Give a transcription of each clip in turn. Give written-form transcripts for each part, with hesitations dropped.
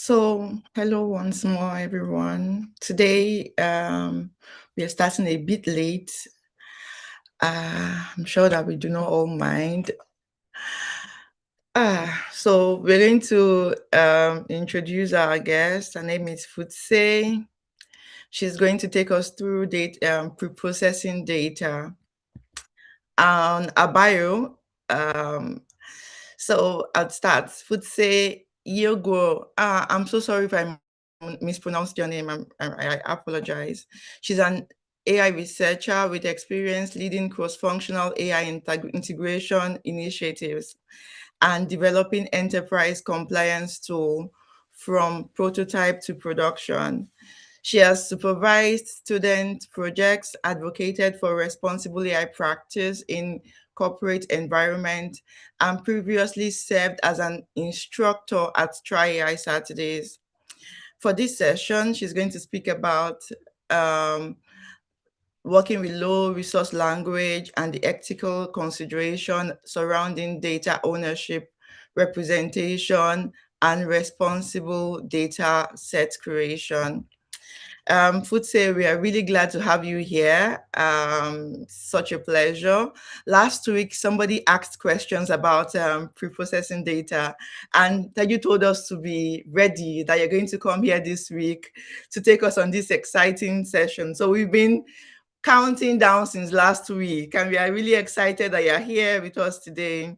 Hello once more, everyone. Today, we are starting a bit late. I'm sure that we do not all mind. So we're going to introduce our guest. Her name is Futse. She's going to take us through pre-processing data. A bio. Um, so I'll start. Futse Yogo. I'm so sorry if I mispronounced your name. I apologize. She's an AI researcher with experience leading cross-functional AI integration initiatives and developing enterprise compliance tool from prototype to production. She has supervised student projects, advocated for responsible AI practice in corporate environment, and previously served as an instructor at Try AI Saturdays. For this session, she's going to speak about working with low resource language and the ethical consideration surrounding data ownership, representation, and responsible data set creation. Futse, we are really glad to have you here. Such a pleasure. Last week, somebody asked questions about pre-processing data, and that you told us to be ready, that you're going to come here this week to take us on this exciting session. So we've been counting down since last week, and we are really excited that you're here with us today.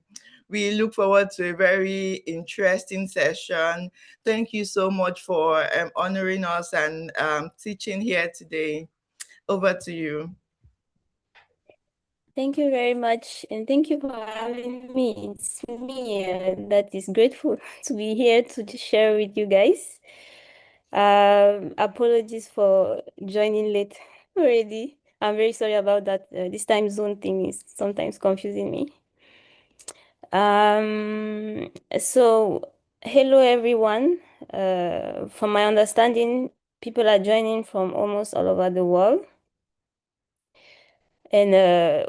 We look forward to a very interesting session. Thank you so much for honoring us and teaching here today. Over to you. Thank you very much, and thank you for having me. It's me that is grateful to be here to share with you guys. Apologies for joining late already. I'm very sorry about that. This time zone thing is sometimes confusing me. So hello everyone. From my understanding, people are joining from almost all over the world. And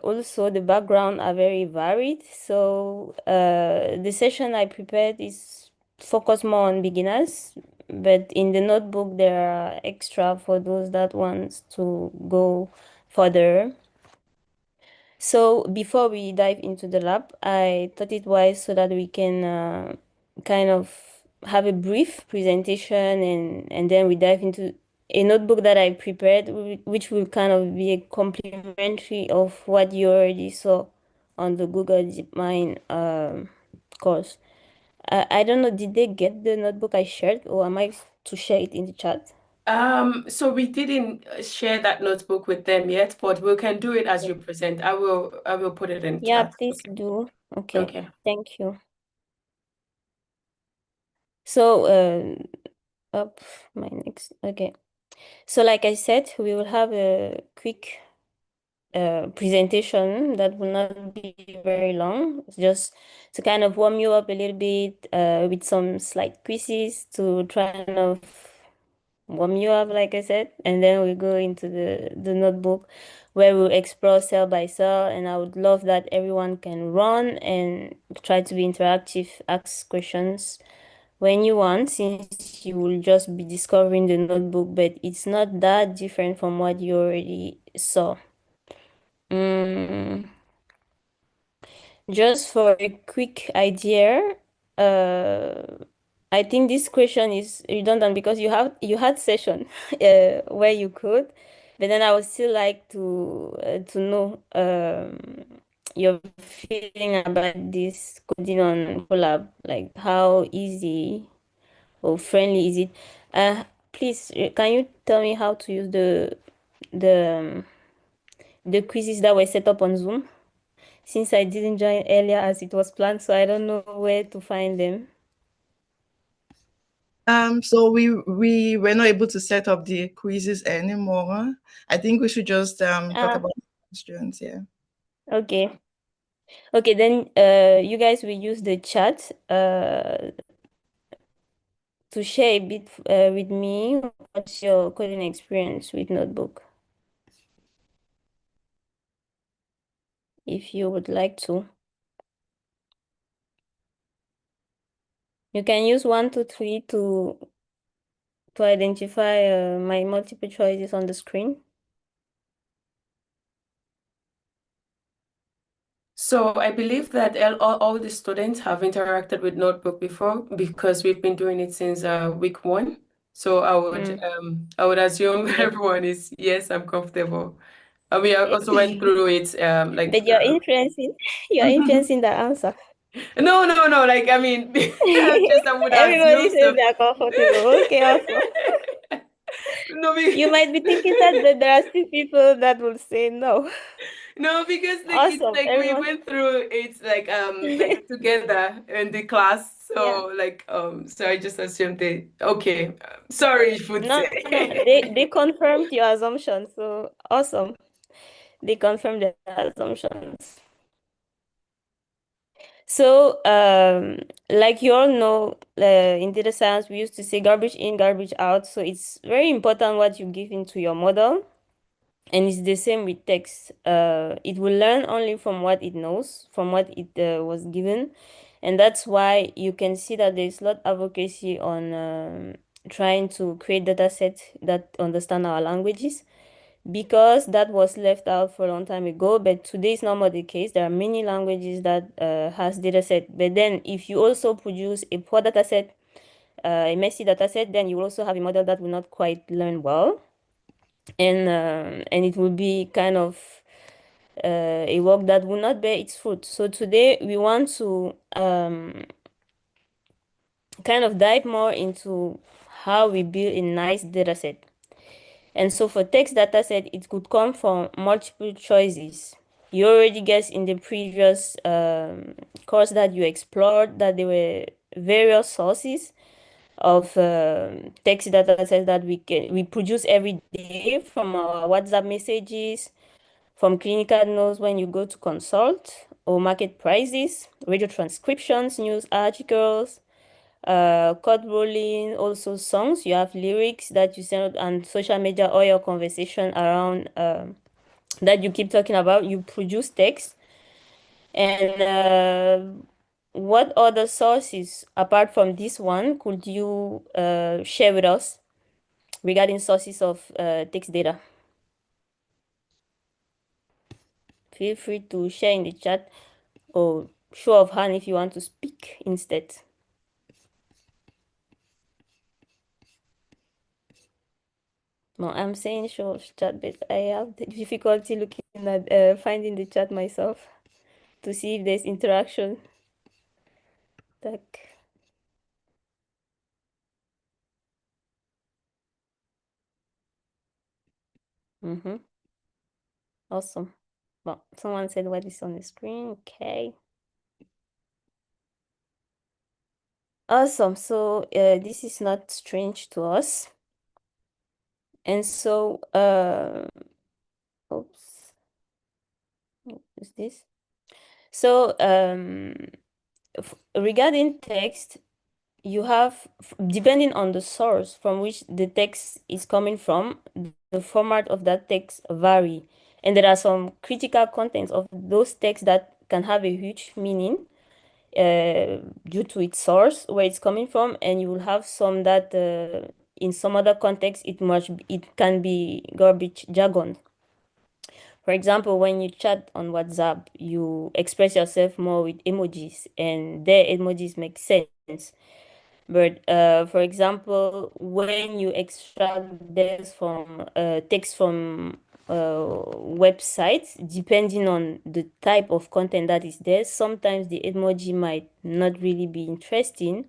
also the background are very varied. So the session I prepared is focused more on beginners, but in the notebook there are extra for those that wants to go further. So before we dive into the lab, I thought it wise so that we can kind of have a brief presentation and then we dive into a notebook that I prepared, which will kind of be a complementary of what you already saw on the Google DeepMind course. I don't know, did they get the notebook I shared, or am I to share it in the chat? So we didn't share that notebook with them yet, but we can do it as you present. I will put it in Yeah, chat. please Okay. do. Okay. Okay. Thank you. So, up my next. Okay. So, like I said, we will have a quick presentation that will not be very long, just to kind of warm you up a little bit with some slight quizzes to try and of warm you up, like I said, and then we go into the notebook where we'll explore cell by cell, and I would love that everyone can run and try to be interactive, ask questions when you want, since you will just be discovering the notebook, but it's not that different from what you already saw. Just for a quick idea, I think this question is redundant because you had session where you could, but then I would still like to know your feeling about this coding on Collab, like how easy or friendly is it? Please, can you tell me how to use the the quizzes that were set up on Zoom? Since I didn't join earlier as it was planned, so I don't know where to find them. So we were not able to set up the quizzes anymore. I think we should just talk about questions. Yeah. Okay. Okay, then you guys will use the chat to share a bit with me. What's your coding experience with Notebook? If you would like to. You can use 1, 2, 3 to to identify my multiple choices on the screen. So I believe that all the students have interacted with Notebook before because we've been doing it since week 1. So I would assume Yes. everyone is, yes, I'm comfortable. We also went through it But you're influencing, you're influencing the answer. no, like I mean just I would Everybody assume says so. they're comfortable. Okay, awesome. No, You might be thinking that, but there are still people that will say no. no, because like it's Awesome, like we everyone. went through it like together in the class. Yeah. So like so I just assumed they okay. Sorry, food No, say. no, they confirmed your assumption. So awesome. They confirmed their assumptions. So, like you all know, in data science, we used to say garbage in, garbage out. So it's very important what you give into your model. And it's the same with text. It will learn only from what it knows, from what it was given. And that's why you can see that there's a lot of advocacy on trying to create data sets that understand our languages, because that was left out for a long time ago, but today is not more the case. There are many languages that has data set, but then if you also produce a poor data set, a messy data set, then you will also have a model that will not quite learn well, and it will be kind of a work that will not bear its fruit. So today we want to kind of dive more into how we build a nice data set. And so for text dataset, it could come from multiple choices. You already guessed in the previous course that you explored that there were various sources of text datasets that we produce every day, from our WhatsApp messages, from clinical notes when you go to consult, or market prices, radio transcriptions, news articles, code rolling, also songs. You have lyrics that you send on social media, or your conversation around that you keep talking about. You produce text. And what other sources apart from this one could you share with us regarding sources of text data? Feel free to share in the chat, or show of hand if you want to speak instead. No, I'm saying show of chat, but I have the difficulty looking at finding the chat myself to see if there's interaction. Tak. Mm-hmm. Awesome. Well, someone said what is on the screen. Okay. Awesome. So this is not strange to us. And so, oops, what is this? So regarding text, you have, depending on the source from which the text is coming from, the format of that text vary. And there are some critical contents of those texts that can have a huge meaning due to its source, where it's coming from, and you will have some that in some other context it can be garbage jargon. For example, when you chat on WhatsApp, you express yourself more with emojis, and their emojis make sense. But for example, when you extract this from text from websites, depending on the type of content that is there, sometimes the emoji might not really be interesting.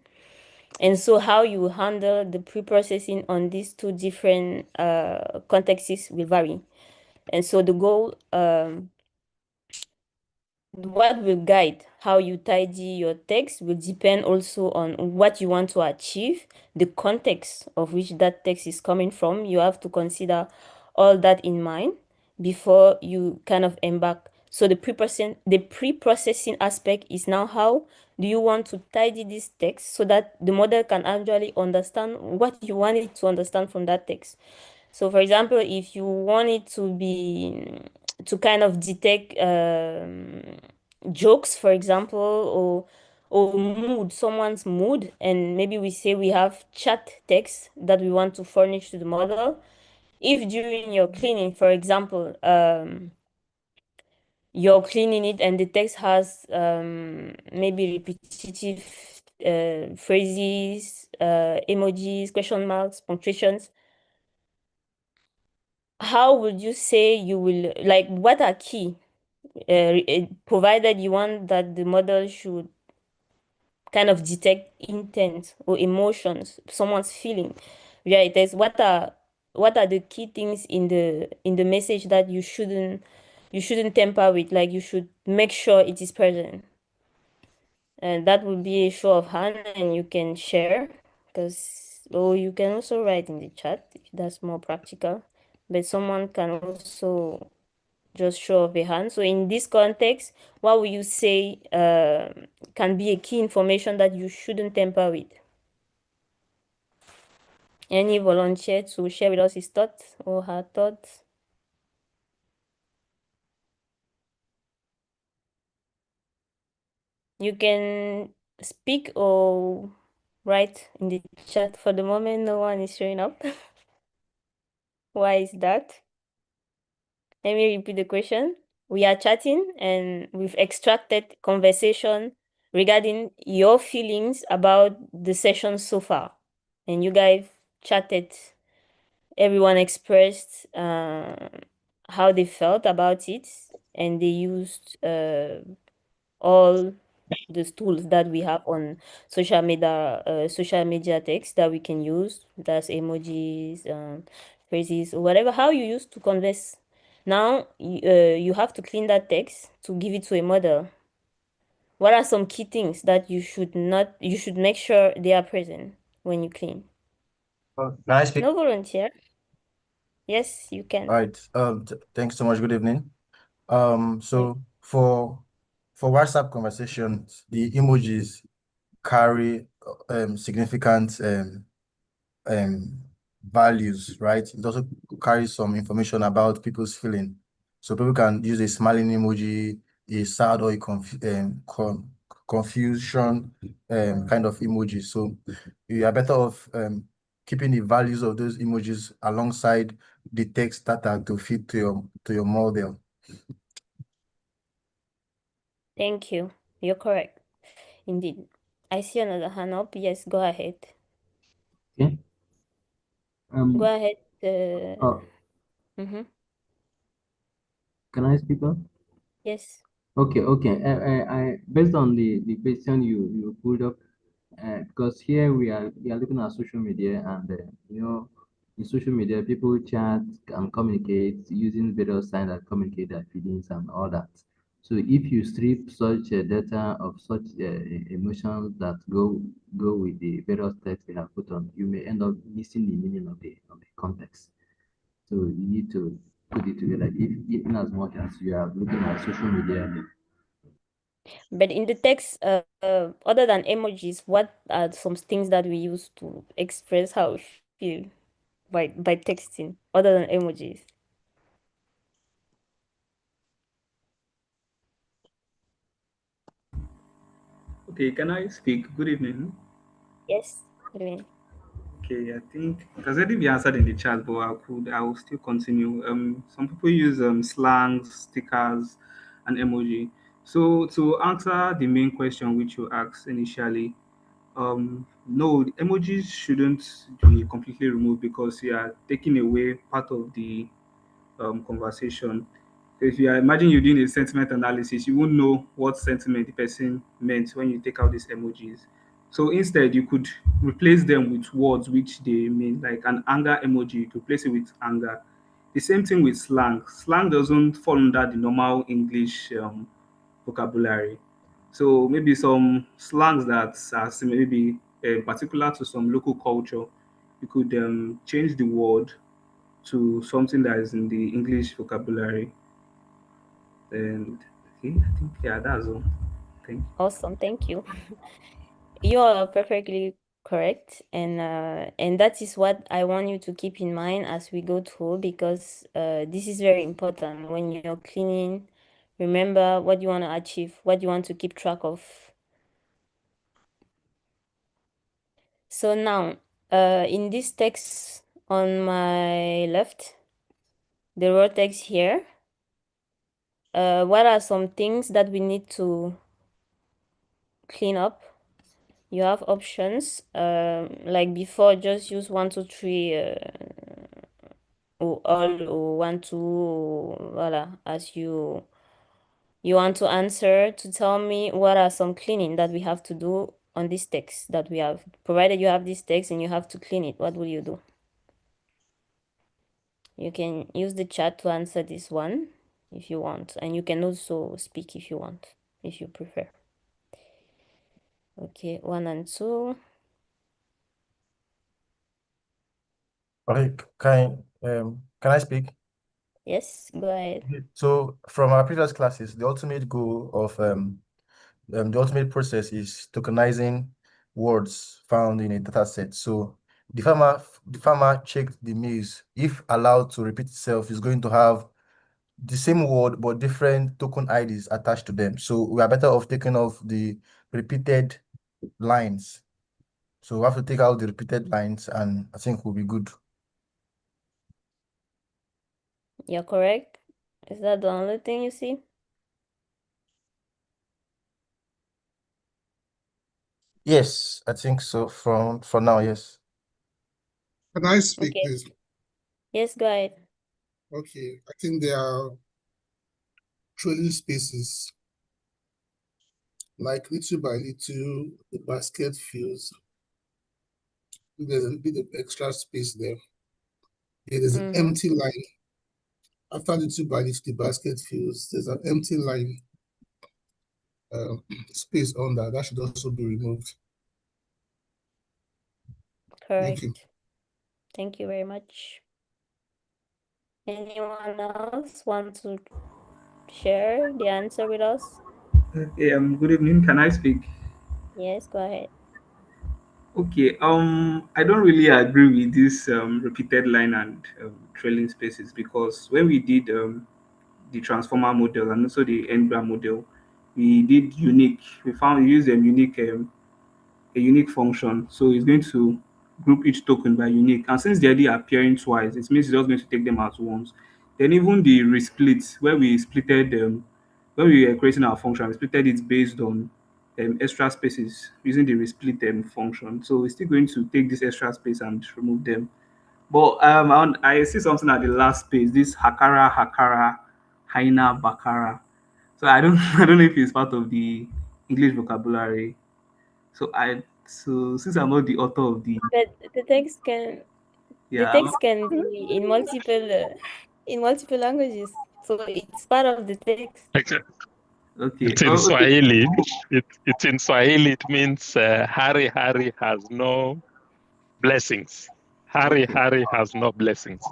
And so how you handle the pre-processing on these two different contexts will vary. And so the goal, what will guide how you tidy your text will depend also on what you want to achieve, the context of which that text is coming from. You have to consider all that in mind before you kind of embark. So the pre-processing aspect is now how do you want to tidy this text so that the model can actually understand what you want it to understand from that text. So for example, if you want it to kind of detect jokes, for example, or mood, someone's mood, and maybe we say we have chat text that we want to furnish to the model. If during your cleaning, for example, you're cleaning it and the text has maybe repetitive phrases, emojis, question marks, punctuations, how would you say you will, like, what are key, provided you want that the model should kind of detect intent or emotions, someone's feeling via a text, what are the key things in the message that you shouldn't tamper with, like you should make sure it is present. And that would be a show of hand, and you can share, because, or you can also write in the chat if that's more practical. But someone can also just show of a hand. So in this context, what will you say can be a key information that you shouldn't tamper with? Any volunteer to share with us his thoughts or her thoughts? You can speak or write in the chat. For the moment, no one is showing up. Why is that? Let me repeat the question. We are chatting and we've extracted conversation regarding your feelings about the session so far. And you guys chatted, everyone expressed how they felt about it, and they used all the tools that we have on social media text that we can use. That's emojis, phrases, or whatever, how you use to converse. Now you have to clean that text to give it to a model. What are some key things that you should make sure they are present when you clean? Can I speak? No volunteer. Yes, you All can. right. Thanks so much. Good evening. Yes. So for WhatsApp conversations, the emojis carry significant um values, right? It also carries some information about people's feeling. So people can use a smiling emoji, a sad or a confusion kind of emoji. So you are better off keeping the values of those emojis alongside the text that are to fit to your model. Thank you. You're correct. Indeed. I see another hand up. Yes, go ahead. Okay. Go ahead. Uh, Mhm. can I speak up? Yes. Okay. Based on the question you put up, because here we are looking at social media, and in social media, people chat and communicate using various signs that communicate their feelings and all that. So if you strip such data of such emotions that go with the various text they have put on, you may end up missing the meaning of the context. So you need to put it together. If in as much as you are looking at social media. But in the text, other than emojis, what are some things that we use to express how we feel by texting, other than emojis? Okay, can I speak? Good evening. Yes. I mean, Okay, I think it has already been answered in the chat, but I will still continue. Some people use slangs, stickers, and emoji. So to answer the main question which you asked initially, no, the emojis shouldn't be completely removed because you are taking away part of the conversation. If you are imagine you're doing a sentiment analysis, you won't know what sentiment the person meant when you take out these emojis. So instead, you could replace them with words which they mean, like an anger emoji, you could replace it with anger. The same thing with slang. Slang doesn't fall under the normal English vocabulary. So maybe some slangs that are maybe particular to some local culture, you could change the word to something that is in the English vocabulary. And okay, I think yeah, that's all. Thank you. awesome. Thank you. You are perfectly correct, and that is what I want you to keep in mind as we go through, because this is very important when you're cleaning. Remember what you want to achieve, what you want to keep track of. So now, in this text on my left, the raw text here, what are some things that we need to clean up? You have options, like before, just use 1, 2, 3, or all, or 1, 2, voila, as you want to answer to tell me what are some cleaning that we have to do on this text that we have. Provided you have this text and you have to clean it, what will you do? You can use the chat to answer this one if you want, and you can also speak if you want, if you prefer. Okay, 1 and 2. Okay, can I speak? Yes, go ahead. So from our previous classes, the ultimate goal of the ultimate process is tokenizing words found in a data set. So the farmer checked the maize. If allowed to repeat itself, is going to have the same word but different token IDs attached to them. So we are better off taking off the repeated lines. So we have to take out the repeated lines, and I think we'll be good. You're correct. Is that the only thing you see? Yes, I think so. For now, yes. Can I speak, Okay. please? Yes, go ahead. Okay, I think there are trailing spaces, like little by little, the basket fills. There's a bit of extra space there. There's an empty line. After little by little, the basket fills. There's an empty line space under that should also be removed. Thank you. Correct. Thank you very much. Anyone else want to share the answer with us? Okay, good evening. Can I speak? Yes, go ahead. Okay, I don't really agree with this repeated line and trailing spaces, because when we did the transformer model and also the n-gram model, we did unique. We used a unique function. So it's going to group each token by unique. And since they're already appearing twice, it means it's just going to take them at once. Then even the resplit, where we splitted when we were creating our function, we splitted it based on extra spaces using the resplit function. So it's still going to take this extra space and remove them. But I see something at the last page. This Hakara, Haina, Bakara. So I don't I don't know if it's part of the English vocabulary. So since I'm not the author of the But the yeah text can be in multiple languages. So it's part of the text. okay It's in okay Swahili. It's in Swahili. It means Hari Hari has no blessings. Hari okay Hari has no blessings.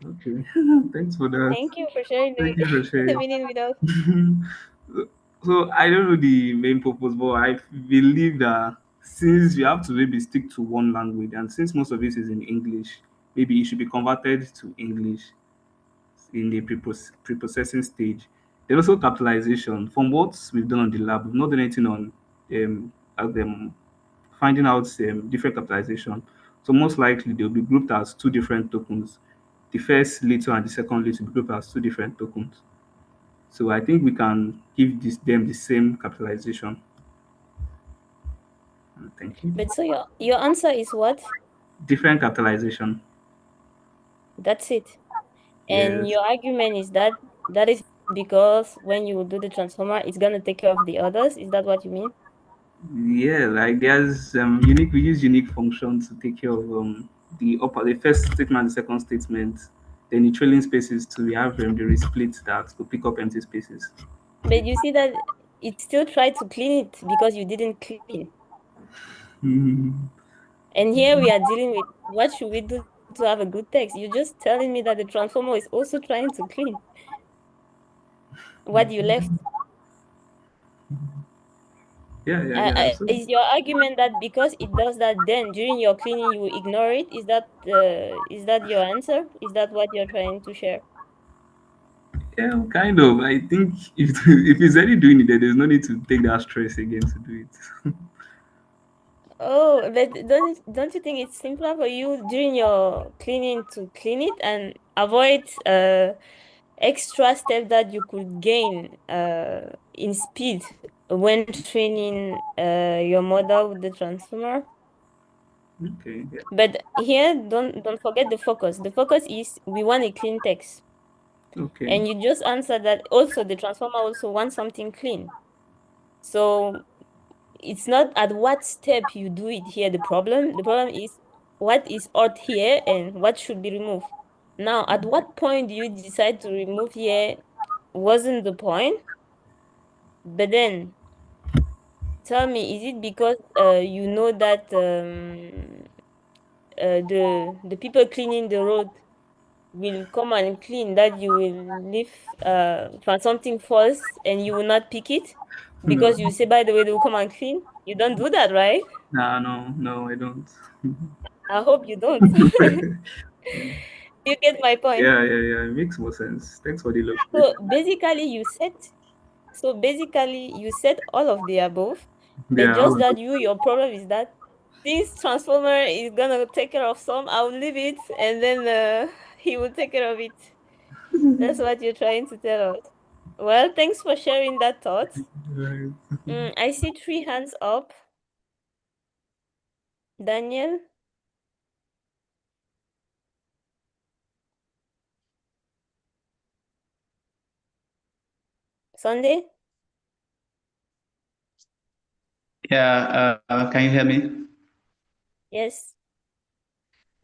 okay. Thanks for that. Thank you for sharing Thank you for the sharing. meaning with us. So I don't know the main purpose, but I believe that since you have to maybe stick to one language, and since most of this is in English, maybe it should be converted to English in the pre-processing stage. Then also capitalization. From what we've done on the lab, we've not done anything on finding out different capitalization. So most likely they'll be grouped as two different tokens. The first little and the second little will be grouped as two different tokens. So I think we can give them the same capitalization. Thank you. But so your answer is what? Different capitalization. That's it. And Yes. your argument is that that is because when you do the transformer, it's gonna take care of the others. Is that what you mean? Yeah, like there's unique. We use unique functions to take care of the first statement, the second statement, then the trailing spaces to we have the resplit that to pick up empty spaces. But you see that it still tried to clean it because you didn't clean. Mhm. And here we are dealing with what should we do to have a good text? You're just telling me that the transformer is also trying to clean what you left. Yeah. So Is your argument that because it does that, then during your cleaning you ignore it? Is that your answer? Is that what you're trying to share? yeah, kind of. I think if if he's already doing it, then there's no need to take that stress again to do it. Oh, but don't you think it's simpler for you during your cleaning to clean it and avoid extra step that you could gain in speed when training your model with the transformer? Okay. Yeah. But here, don't forget the focus. The focus is we want a clean text, Okay. and you just answer that. Also, the transformer also wants something clean. So it's not at what step you do it here the problem. The problem is what is odd here and what should be removed. Now, at what point do you decide to remove here wasn't the point, but then tell me, is it because you know that the people cleaning the road will come and clean that you will leave for something false and you will not pick it No. because you say by the way they will come and clean? You don't do that, right? Nah, no, I don't. I hope you don't. You get my point. Yeah. It makes more sense. Thanks for the So illustration. basically you said all of the above, but Yeah, all just of that it. your problem is that this transformer is gonna take care of some, I'll leave it and then he will take care of it. That's what you're trying to tell us. Well, thanks for sharing that thought. Right. I see 3 hands up. Daniel, Sunday? Yeah, can you hear me? Yes.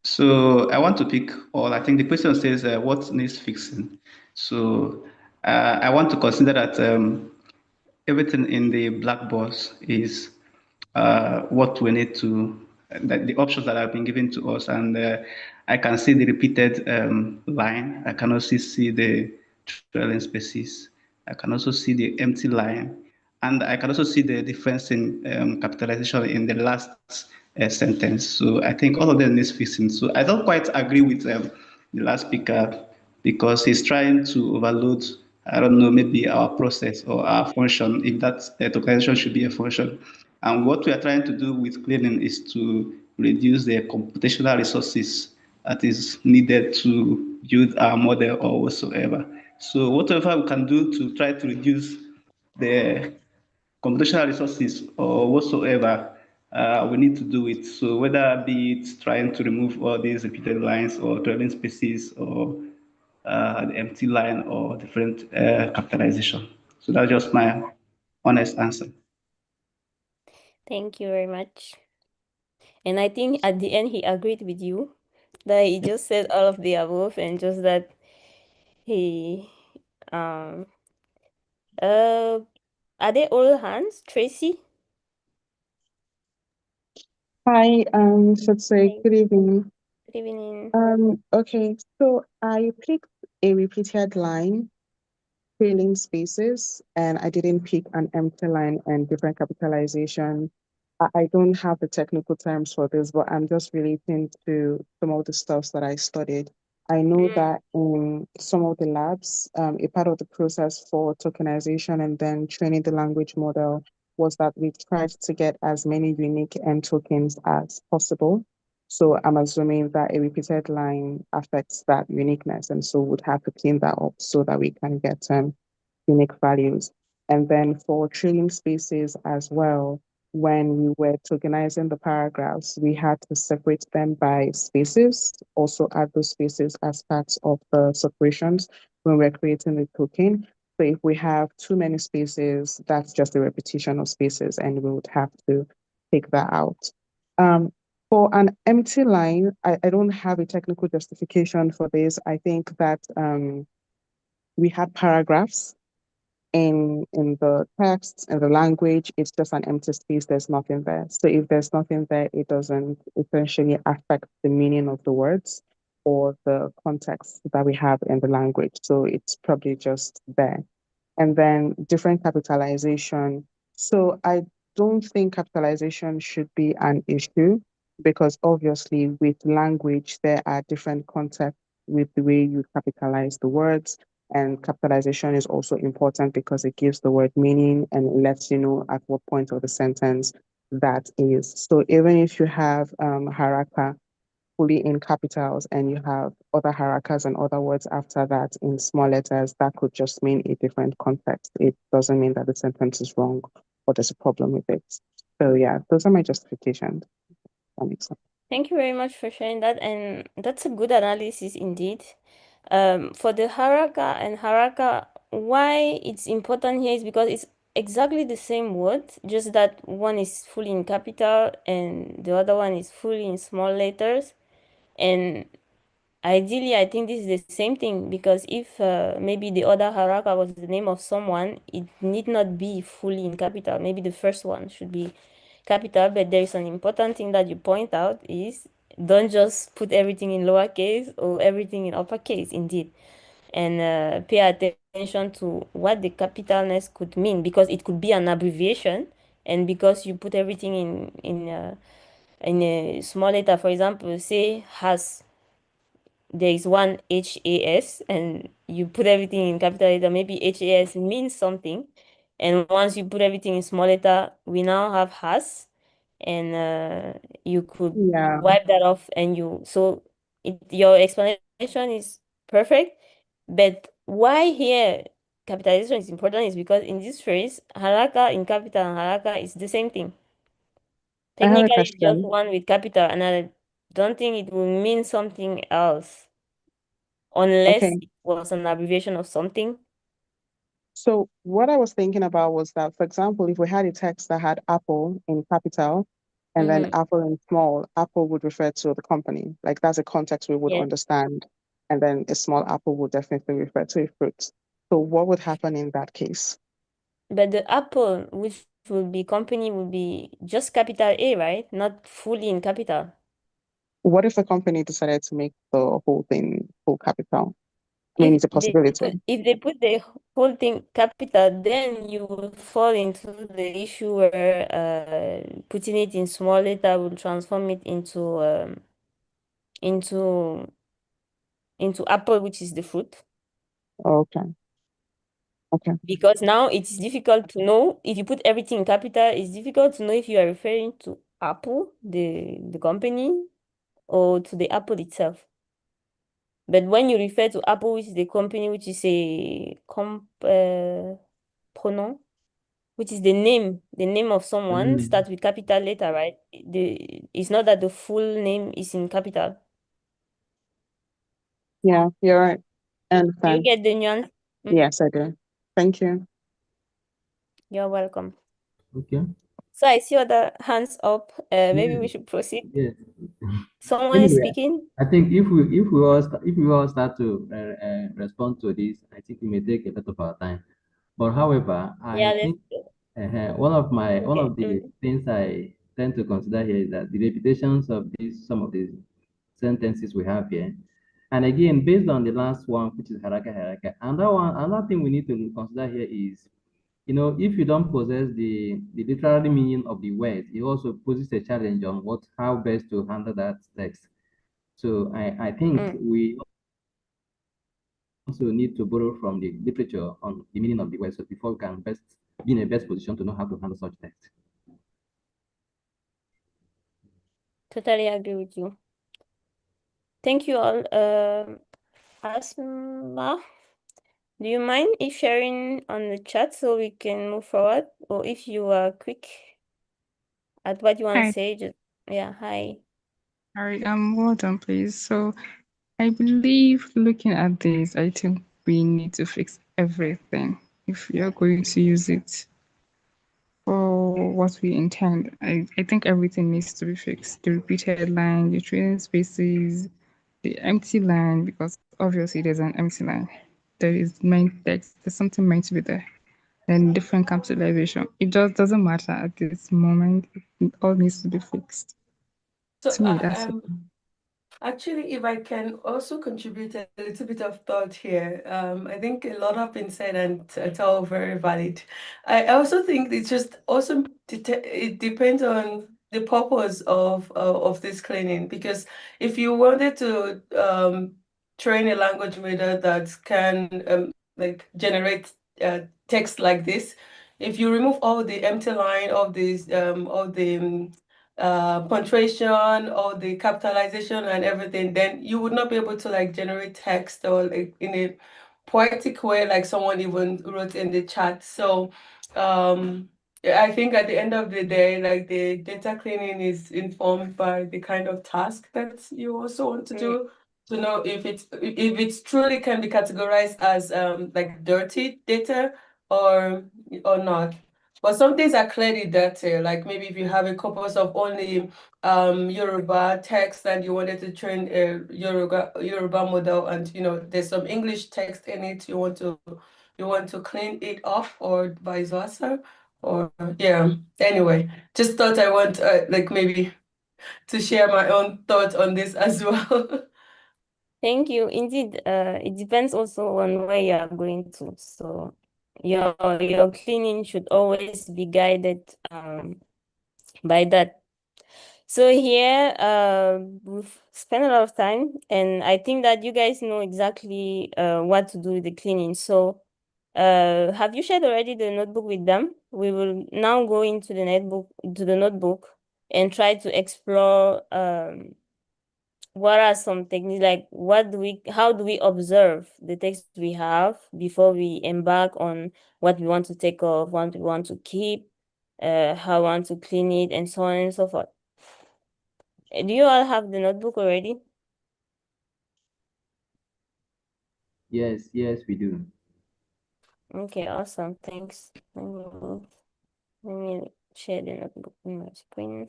So I want to pick, or I think the question says, what needs fixing? So I want to consider that everything in the black box is what we need to, the options that have been given to us. And I can see the repeated line. I can also see the trailing spaces. I can also see the empty line. And I can also see the difference in capitalization in the last sentence. So I think all of them needs fixing. So I don't quite agree with the last speaker because he's trying to overload, I don't know, maybe our process or our function, if that tokenization should be a function. And what we are trying to do with cleaning is to reduce the computational resources that is needed to build our model or whatsoever. So whatever we can do to try to reduce the computational resources or whatsoever, we need to do it. So whether be it trying to remove all these repeated lines or trailing spaces or the empty line or different capitalization. So that's just my honest answer. Thank you very much. And I think at the end he agreed with you that he just said all of the above and just that he um uh are they all hands? Tracy? Hi, should say Hi, good evening. good evening. Okay, so I picked a repeated line, filling spaces, and I didn't pick an empty line and different capitalization. I don't have the technical terms for this, but I'm just relating to some of the stuffs that I studied. I know that in some of the labs, a part of the process for tokenization and then training the language model was that we tried to get as many unique end tokens as possible. So I'm assuming that a repeated line affects that uniqueness, and so would have to clean that up so that we can get unique values. And then for training spaces as well, when we were tokenizing the paragraphs, we had to separate them by spaces, also add those spaces as parts of the separations when we're creating the token. So if we have too many spaces, that's just a repetition of spaces, and we would have to take that out. Um, for an empty line, I don't have a technical justification for this. I think that we had paragraphs in the text and the language. It's just an empty space. There's nothing there. So if there's nothing there, it doesn't essentially affect the meaning of the words or the context that we have in the language. So it's probably just there. And then different capitalization. So I don't think capitalization should be an issue because obviously with language, there are different contexts with the way you capitalize the words. And capitalization is also important because it gives the word meaning and it lets you know at what point of the sentence that is. So even if you have haraka fully in capitals and you have other harakas and other words after that in small letters, that could just mean a different context. It doesn't mean that the sentence is wrong or there's a problem with it. So yeah, those are my justifications. That makes sense. Thank you very much for sharing that, and that's a good analysis indeed. For the haraka, why it's important here is because it's exactly the same word, just that one is fully in capital and the other one is fully in small letters. And ideally, I think this is the same thing, because if maybe the other haraka was the name of someone, it need not be fully in capital. Maybe the first one should be capital, but there is an important thing that you point out is don't just put everything in lowercase or everything in uppercase, indeed. And pay attention to what the capitalness could mean, because it could be an abbreviation, and because you put everything in a small letter, for example, say has, there is one HAS and you put everything in capital letter, maybe HAS means something. And once you put everything in small letter, we now have has, and you could Yeah, wipe that off, and your explanation is perfect. But why here capitalization is important is because in this phrase, haraka in capital and haraka is the same thing. I have a Technically, it's just question. one with capital, and I don't think it will mean something else unless Okay, it was an abbreviation of something. so what I was thinking about was that, for example, if we had a text that had Apple in capital and then Mm-hmm. Apple in small, Apple would refer to the company. Like that's a context we would Yes. understand. And then a small apple would definitely refer to a fruit. So what would happen in that case? But the Apple, which will be company, will be just capital A, right? Not fully in capital. What if the company decided to make the whole thing full capital? I mean, If it's a they possibility. if they put the whole thing capital, then you will fall into the issue where putting it in small letter will transform it into apple, which is the fruit. Okay. Okay. Because now it's difficult to know if you put everything in capital, it's difficult to know if you are referring to Apple, the company, or to the Apple itself. But when you refer to Apple, which is the company, which is a pronoun, which is the name of someone, starts with capital letter, right? It's not that the full name is in capital. Yeah, you're right. I Do you understand. get the nuance? Yes, I do. Thank you. You're welcome. Okay. So I see other hands up. Maybe Yeah. we should proceed. Yes. Someone is Anyway, speaking. I think if we all start to respond to this, I think it may take a lot of our time. But however, Yeah, I let's think one okay. of the things I tend to consider here is that the repetitions of these some of these sentences we have here, and again based on the last one, which is haraka, another thing we need to consider here is, if you don't possess the literary meaning of the word, it also poses a challenge on how best to handle that text. So I think Mm, we also need to borrow from the literature on the meaning of the word, so before we can best be in a best position to know how to handle such text. totally agree with you. Thank you all. Asma, do you mind if sharing on the chat so we can move forward? Or if you are quick at what you want to Hi, say, just hi. sorry, well done, please. So I believe looking at this, I think we need to fix everything if we are going to use it for what we intend. I think everything needs to be fixed. The repeated line, the training spaces, the empty line, because obviously there's an empty line. There is main text, there's something meant to be there. Then different capitalization. It just doesn't matter at this moment. It all needs to be fixed. So To me, that's it. actually, if I can also contribute a little bit of thought here, I think a lot have been said and it's all very valid. I also think it's just also it depends on the purpose of this cleaning, because if you wanted to train a language model that can like generate text like this, if you remove all the empty line of this, all the punctuation, all the capitalization and everything, then you would not be able to like generate text or like in a poetic way, like someone even wrote in the chat. So, I think at the end of the day, like the data cleaning is informed by the kind of task that you also want to do to know if it's truly can be categorized as like dirty data or not. But some things are clearly dirty, like maybe if you have a corpus of only Yoruba text and you wanted to train a Yoruba model, and there's some English text in it, you want to clean it off or vice versa. Or yeah, anyway, just thought I want like maybe to share my own thoughts on this as well. Thank you. Indeed, it depends also on where you are going to. So your cleaning should always be guided by that. So here, we've spent a lot of time, and I think that you guys know exactly what to do with the cleaning. So, have you shared already the notebook with them? We will now go into the notebook, and try to explore what are some techniques, like how do we observe the text we have before we embark on what we want to take off, what we want to keep, how we want to clean it, and so on and so forth. Do you all have the notebook already? Yes, we do. Okay, awesome. Thanks. Let me share the notebook on my screen.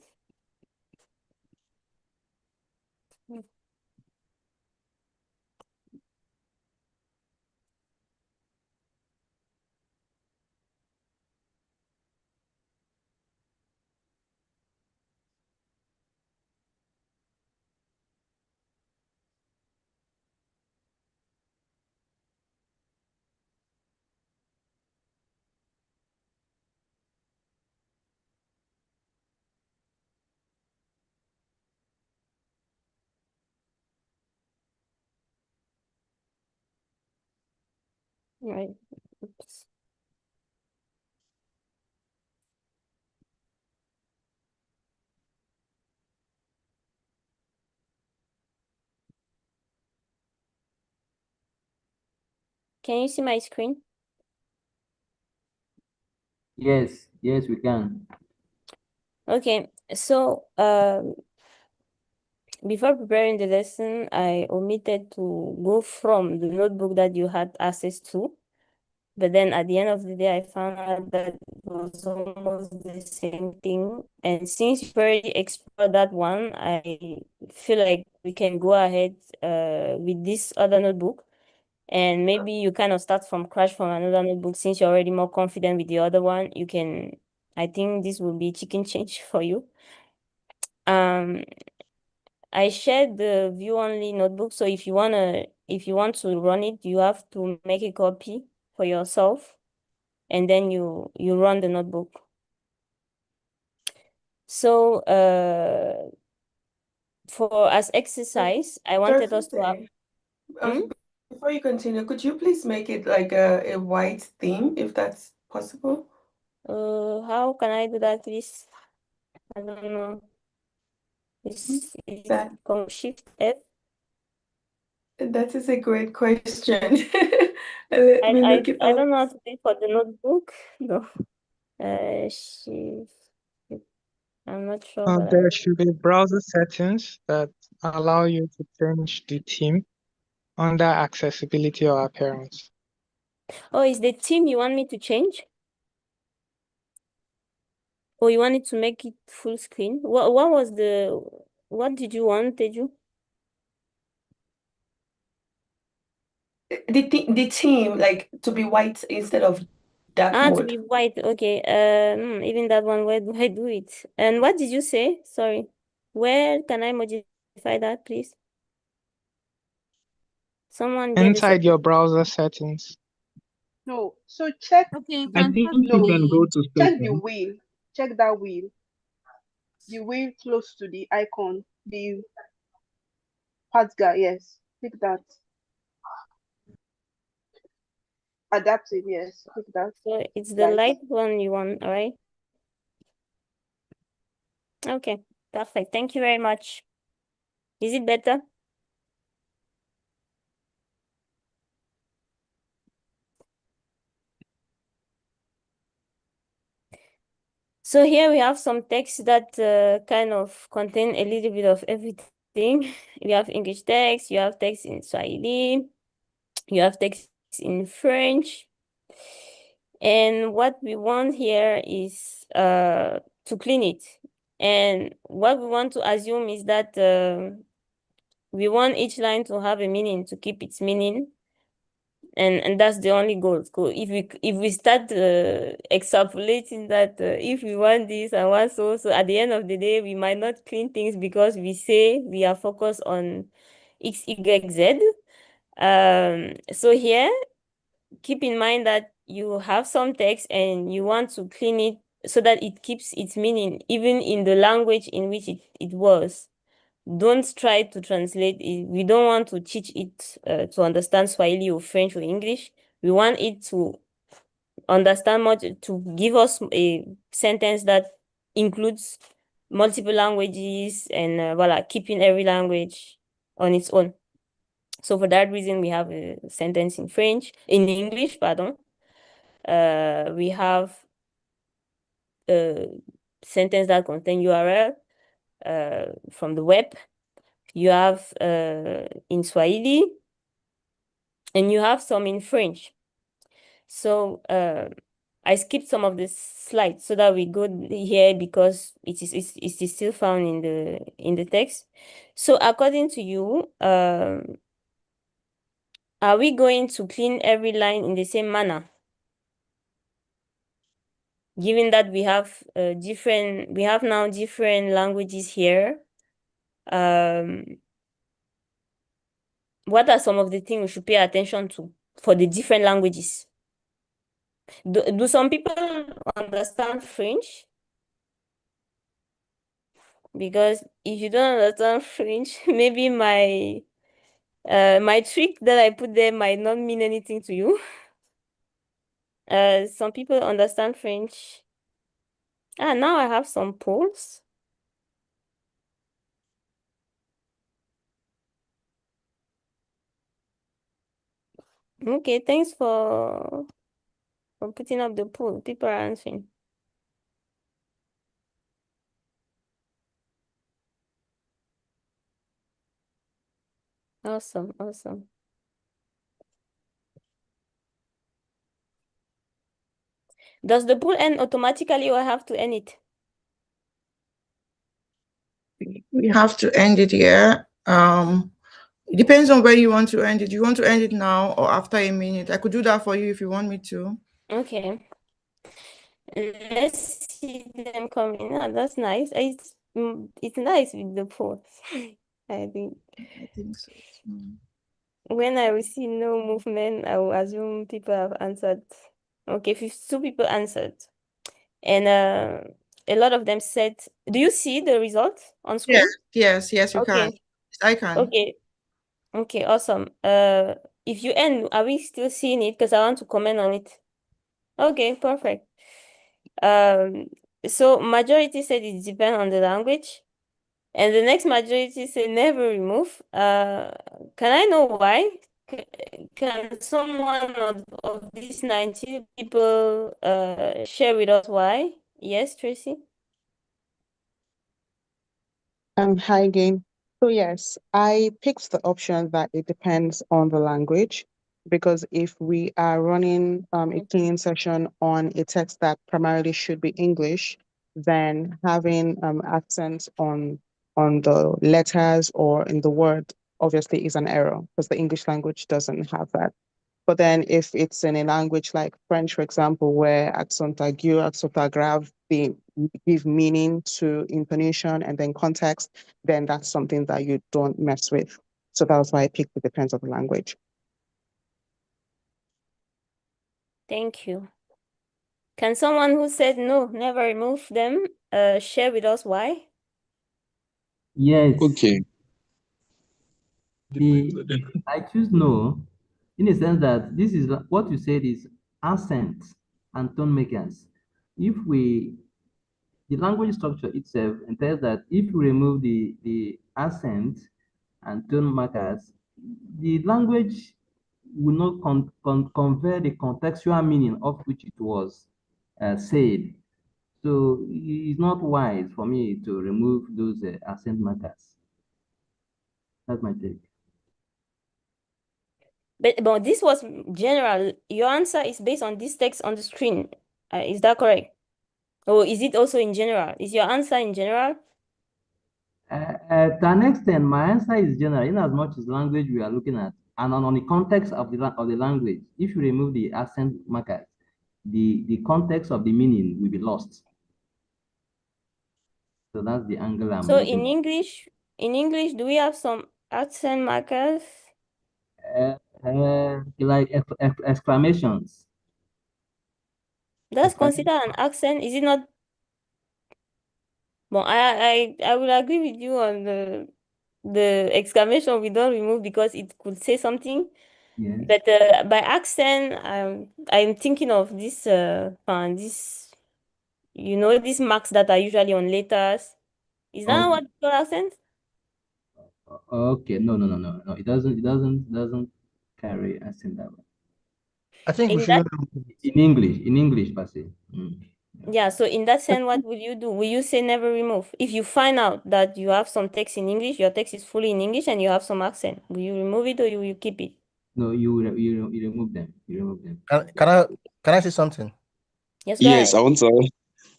Right. Oops. Can you see my screen? Yes, we can. Okay, so before preparing the lesson, I omitted to go from the notebook that you had access to. But then at the end of the day, I found out that it was almost the same thing. And since you've already explored that one, I feel like we can go ahead with this other notebook. And maybe you kind of start from scratch from another notebook. Since you're already more confident with the other one, you can, I think this will be chicken change for you. I shared the view only notebook. So if you want to run it, you have to make a copy for yourself, and then you run the notebook. So for as exercise, I wanted us to have. Before you continue, could you please make it like a white theme, if that's possible? How can I do that, please? I don't know. Is That Shift F? that is a great question. Let me look it I up. don't know how to do it for the notebook. No. Shift. I'm not sure, but There should be browser settings that allow you to change the theme under accessibility or appearance. Oh, is the theme you want me to change? Or you wanted to make it full screen? What did you want, did you? The theme, like to be white instead of dark To mode. be white. Okay. Even that one, where do I do it? And what did you say? Sorry. Where can I modify that, please? Someone get Inside your browser settings. No, so check. Okay, you I can think check you can go to check the settings. wheel. Check that wheel. The wheel close to the icon. The path guy, yes. Click that. Adaptive, yes. I think that's So it's the right. light one you want, all right? Okay, perfect. Thank you very much. Is it better? So here we have some text that kind of contain a little bit of everything. We have English text, you have text in Swahili, you have text in French. And what we want here is to clean it. And what we want to assume is that we want each line to have a meaning, to keep its meaning. And that's the only goal. So if we start extrapolating that if we want this and want so at the end of the day we might not clean things because we say we are focused on X, Y, Z. So here, keep in mind that you have some text and you want to clean it so that it keeps its meaning even in the language in which it was. Don't try to translate it. We don't want to teach it to understand Swahili or French or English. We want it to understand much, to give us a sentence that includes multiple languages and voila, keeping every language on its own. So for that reason, we have a sentence in English, pardon. We have a sentence that contain URL from the web. You have in Swahili, and you have some in French. So I skipped some of the slides so that we go here because it is still found in the text. So according to you, are we going to clean every line in the same manner? Given that we have now different languages here, what are some of the things we should pay attention to for the different languages? Do some people understand French? Because if you don't understand French, maybe my trick that I put there might not mean anything to you. Some people understand French. Now I have some polls. Okay, thanks for putting up the poll. People are answering. Awesome, awesome. Does the poll end automatically or I have to end it? We have to end it here. It depends on where you want to end it. You want to end it now or after a minute? I could do that for you if you want me to. Okay. Let's see them coming. That's nice. It's nice with the polls. I think. I think so. When I will see no movement, I will assume people have answered. Okay, 52 people answered. And a lot of them said, do you see the result on screen? Yes, you can. Okay. Yes, I can. Okay, awesome. If you end, are we still seeing it? Because I want to comment on it. Okay, perfect. So majority said it depends on the language. And the next majority say never remove. Can I know why? Can someone of these 19 people share with us why? Yes, Tracy? Hi again. So yes, I picked the option that it depends on the language, because if we are running a cleaning session on a text that primarily should be English, then having accents on the letters or in the word obviously is an error, because the English language doesn't have that. But then if it's in a language like French, for example, where accent aigu, accent grave, they give meaning to intonation and then context, then that's something that you don't mess with. So that's why I picked it depends on the language. Thank you. Can someone who said no, never remove them, share with us why? Yes. Okay. I choose no in a sense that this is what you said is accent and tone makers. If we the language structure itself entails that if you remove the accent and tone markers, the language will not convey the contextual meaning of which it was said. So it's not wise for me to remove those accent markers. That's my take. But this was general. Your answer is based on this text on the screen. Is that correct? Or is it also in general? Is your answer in general? To an extent, my answer is general, in as much as language we are looking at, and on the context of the language. If you remove the accent markers, the context of the meaning will be lost. So that's the angle I'm So looking at. in English, do we have some accent markers? Like exclamations. That's Exclamation. considered an accent. Is it not? Well, I will agree with you on the exclamation we don't remove because it could say something. Yes. But by accent, I'm thinking of this this these marks that are usually on letters. Is that Okay. what you call accent? Okay. No, no, no, no, no. It doesn't carry accent that way. I think we In that shouldn't remove it. In English, per se. Yeah, so in that sense, what will you do? Will you say never remove? If you find out that you have some text in English, your text is fully in English and you have some accent, will you remove it or you keep it? No, you remove them. You remove them. Can I say something? Yes, go Yes, ahead. I want to. All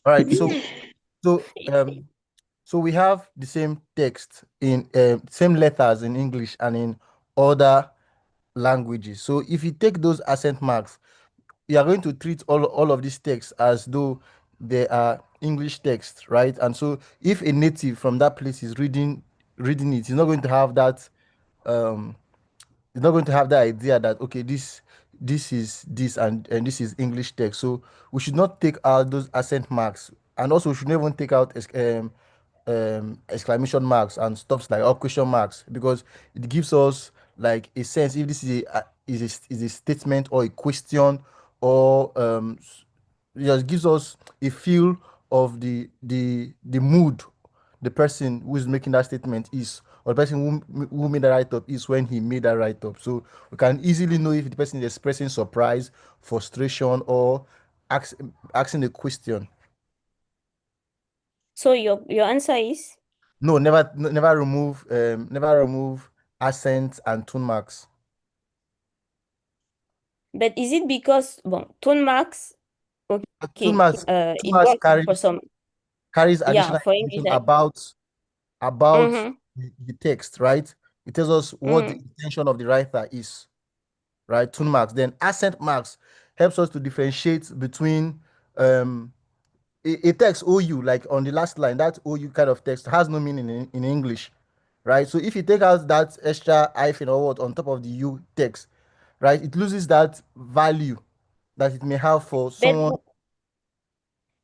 right. So so we have the same text in same letters in English and in other languages. So if you take those accent marks, you are going to treat all of these texts as though they are English texts, right? And so if a native from that place is reading it, he's not going to have that um you're not going to have the idea that okay, this is this and this is English text. So we should not take out those accent marks, and also we should not even take out exclamation marks and stuff like or question marks, because it gives us like a sense if this is a statement or a question, or it just gives us a feel of the mood the person who is making that statement is, or the person who made that write up is when he made that write up. So we can easily know if the person is expressing surprise, frustration, or ask, asking a question. So your answer is, No, never remove accents and tone marks. but is it because well, tone marks, Tone okay, marks, tone it marks works for some, carries yeah, additional for English, information about mm-hmm, the text, right? It tells us what the mm. intention of the writer is, right? Tone marks. Then accent marks helps us to differentiate between um a text OU, like on the last line, that OU kind of text has no meaning in English, right? So if you take out that extra hyphen or what on top of the U text, right, it loses that value that it may have for But someone.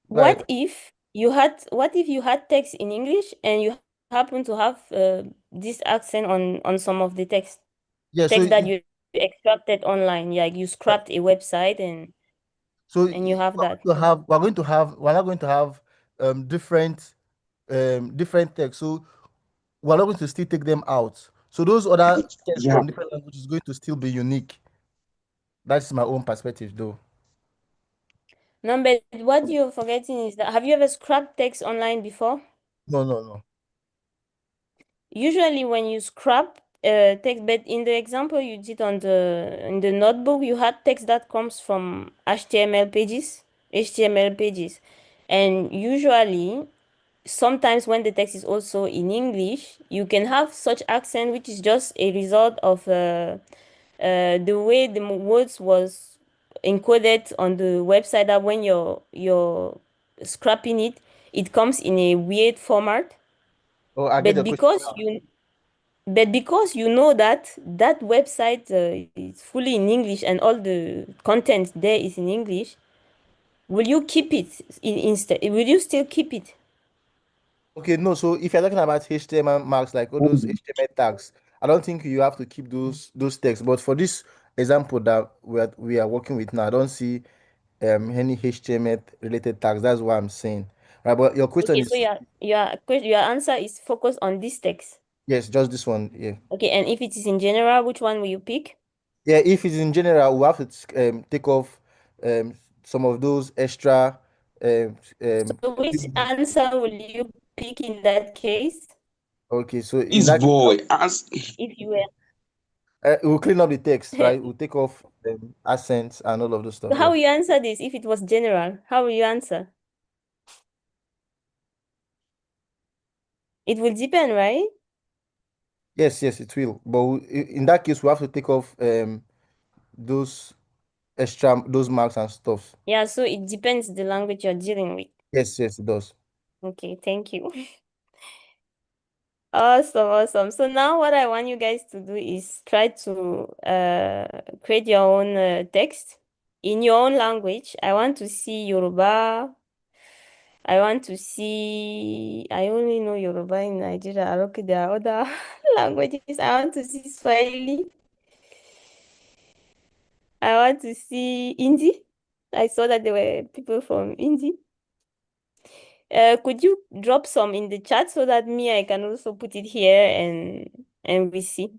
Right. what if you had text in English and you happen to have this accent on some of the Yeah. text that you extracted online, like you scrapped a website and you have that. We're not going to have different text. So we're not going to still take them out. So those other texts Yeah. from different languages is going to still be unique. That's my own perspective, though. No, but what you're forgetting is that have you ever scrapped text online before? No, no, no. Usually when you scrap text, but in the example you did on the notebook, you had text that comes from HTML pages. And usually sometimes when the text is also in English, you can have such accent which is just a result of the way the words was encoded on the website, that when you're scrapping it, it comes in a weird format. Oh, I get But your question because now. you know that that website is fully in English and all the content there is in English, will you keep it instead? Will you still keep it? Okay, no. So if you're talking about HTML marks, like all those HTML tags, I don't think you have to keep those texts. But for this example that we are working with now, I don't see any HTML related tags. That's what I'm saying. Right, but your question Okay, so is your answer is focused on this text. yes, just this one. Yeah. Okay, and if it is in general, which one will you pick? Yeah, if it's in general, we have to take off some of those extra So which answer will you pick in that case okay, so in This that case, boy ask if you were? we'll clean up the text, right? We'll take off accents and all of those stuff. So how Yeah. will you answer this if it was general? How will you answer? It will depend, right? Yes, yes, it will. But in that case, we have to take off those those marks and stuff. Yeah, so it depends the language you're dealing with. Yes, yes, it does. Okay, thank you. Awesome, awesome. So now what I want you guys to do is try to create your own text in your own language. I want to see Yoruba. I want to see, I only know Yoruba in Nigeria. Okay, there are other languages. I want to see Swahili. I want to see Hindi. I saw that there were people from Hindi. Could you drop some in the chat so that I can also put it here and we see,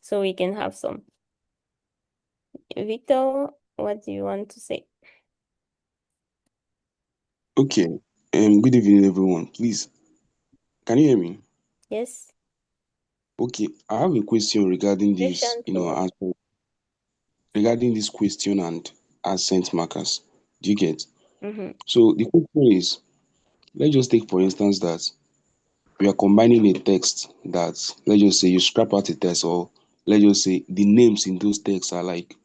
so we can have some. Victor, what do you want to say? okay. Good evening, everyone. Please, can you hear me? Yes. Okay, I have a question regarding this, Question for answer, regarding this question and accent markers. Do you get? mm-hmm. So the question is, let's just take for instance that we are combining a text that, let's just say you scrap out a text, or let's just say the names in those texts are like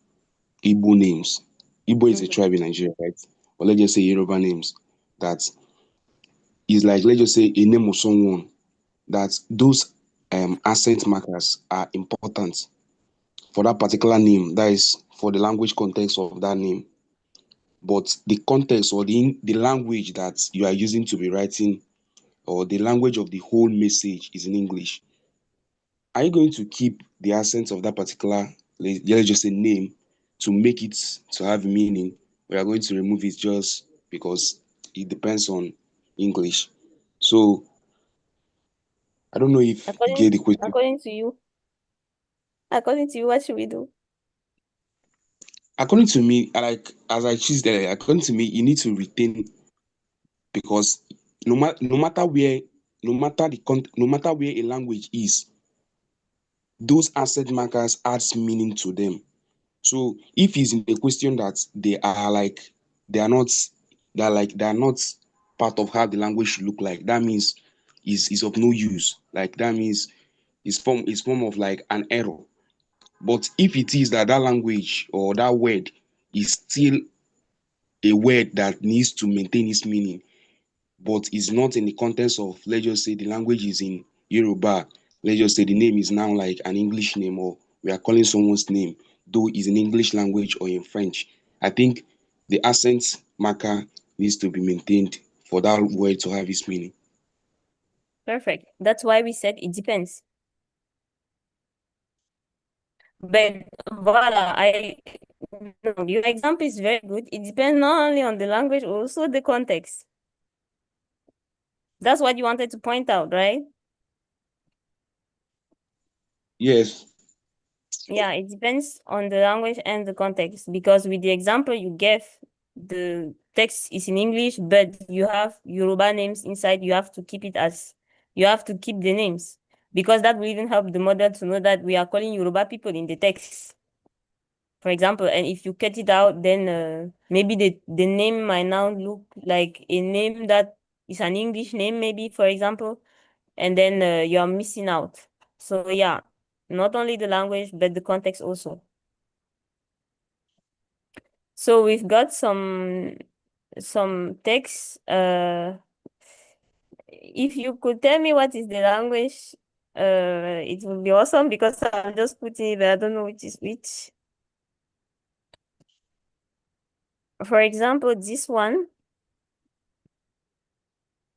Igbo names. Igbo is a Mm-hmm. tribe in Nigeria, right? Or let's just say Yoruba names that is like, let's just say a name of someone, that those accent markers are important for that particular name, that is for the language context of that name. But the context or the language that you are using to be writing, or the language of the whole message, is in English. Are you going to keep the accent of that particular, let's just say, name, to make it to have meaning? We are going to remove it just because it depends on English. So I don't know if you get the question. According to you, what should we do? According to me, as I choose that, according to me, you need to retain, because no matter where, no matter where a language is, those accent markers adds meaning to them. So if it's in a question that they are not they are not part of how the language should look like, that means is of no use. Like that means it's form of like an error. But if it is that that language or that word is still a word that needs to maintain its meaning, but is not in the context of, let's just say, the language is in Yoruba, let's just say the name is now like an English name, or we are calling someone's name, though is in English language or in French, I think the accent marker needs to be maintained for that word to have its meaning. Perfect. That's why we said it depends. But voila, your example is very good. It depends not only on the language, also the context. That's what you wanted to point out, right? Yes. Yeah, it depends on the language and the context, because with the example you gave, the text is in English, but you have Yoruba names inside. You have to keep the names, because that will even help the model to know that we are calling Yoruba people in the text, for example. And if you cut it out, then maybe the name might now look like a name that is an English name, maybe, for example, and then you're missing out. So yeah, not only the language, but the context also. So we've got some text. If you could tell me what is the language, it would be awesome, because I'm just putting it, but I don't know which is which. For example, this one,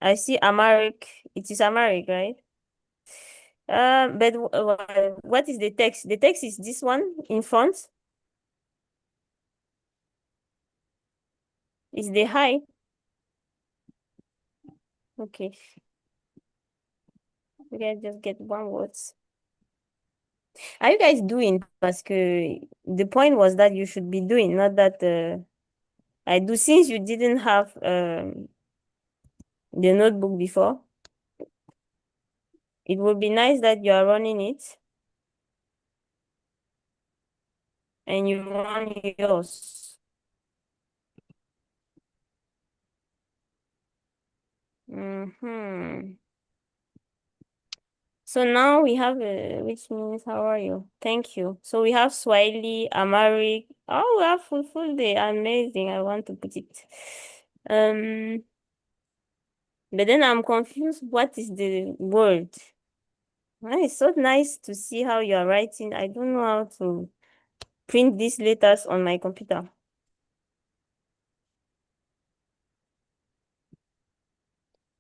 I see Amharic. It is Amharic, right? But what is the text? The text is this one in front. Is the hi? Okay. We can just get one words. Are you guys doing? Parce que the point was that you should be doing, not that I do. Since you didn't have the notebook before, it would be nice that you are running it and you run yours. So now we have, which means how are you? Thank you. So we have Swahili, Amharic. Oh, we have full day. Amazing. I want to put it. But then I'm confused. What is the word? It's so nice to see how you are writing. I don't know how to print these letters on my computer.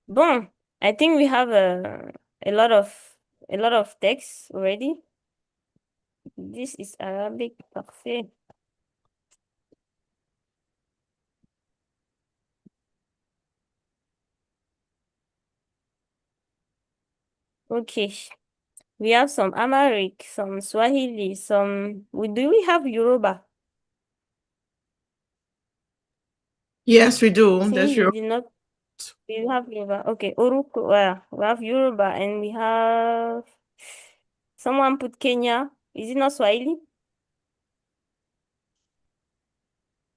Bon, I think we have a lot of text already. This is Arabic, parfait. Okay, we have some Amharic, some Swahili, do we have Yoruba? Yes, we do. Since There's you your did not, we have Yoruba. Okay, Uruku, we have Yoruba and we have, someone put Kenya. Is it not Swahili?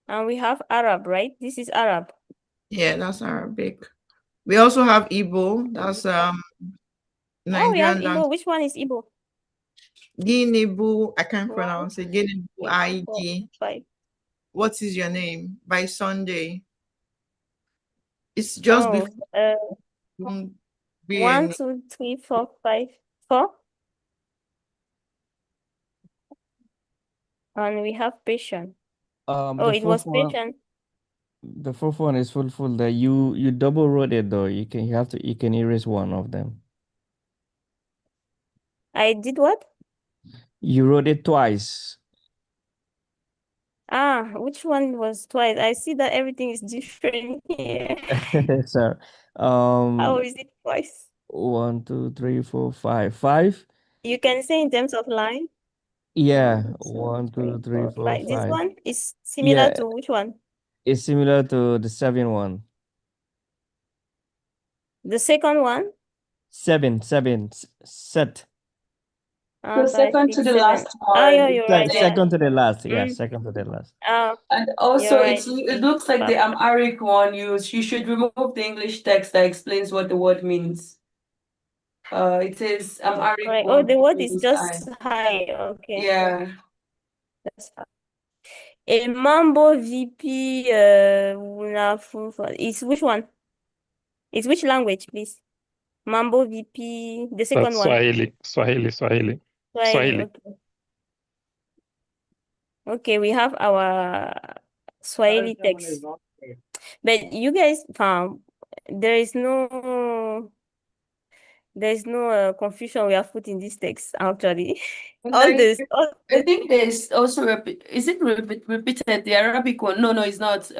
And we have Arab, right? This is Arab. yeah, that's Arabic. We also have Igbo. That's Oh, we have Nigerian language. Igbo. Which one is Igbo? Ginebu, I can't 1, pronounce it. Ginebu 3, 4, ID. 5. What is your name? By Sunday. It's just Oh, before 1, 2, 3, 4, 5, 4. And we have patient. Oh, The it was fourth one, patient. the fourth one is full. That you double wrote it though. You can erase one of them. I did what? You wrote it twice. Which one was twice? I see that everything is different here. So, How is it twice? 1, 2, 3, 4, 5. 5? You can say in terms of line. Yeah, 1, 2, 1, 2, 3, 3, 4, 4, 5. This 5. one is similar Yeah, to which one? it's similar to the 7 one. The second one? 7, set. The 5, second 6, to the 7. last Oh, yeah, one. you're right. Yeah. Second to the last. Yeah, Mm. second to the last. Oh, And you're also, right. it looks like the Amharic one. You should remove the English text that explains what the word means. It says Amharic Correct. Oh, one. the word is Means just high. Okay. Yeah. That's fine. A Mambo VP is which one? Is which language, please? Mambo VP, the second That's one. Swahili. Swahili. Swahili. Okay. Okay, we have our Swahili text. But you guys found there is no confusion we have put in this text actually. I think there's also is it repeated the Arabic one? No, it's not.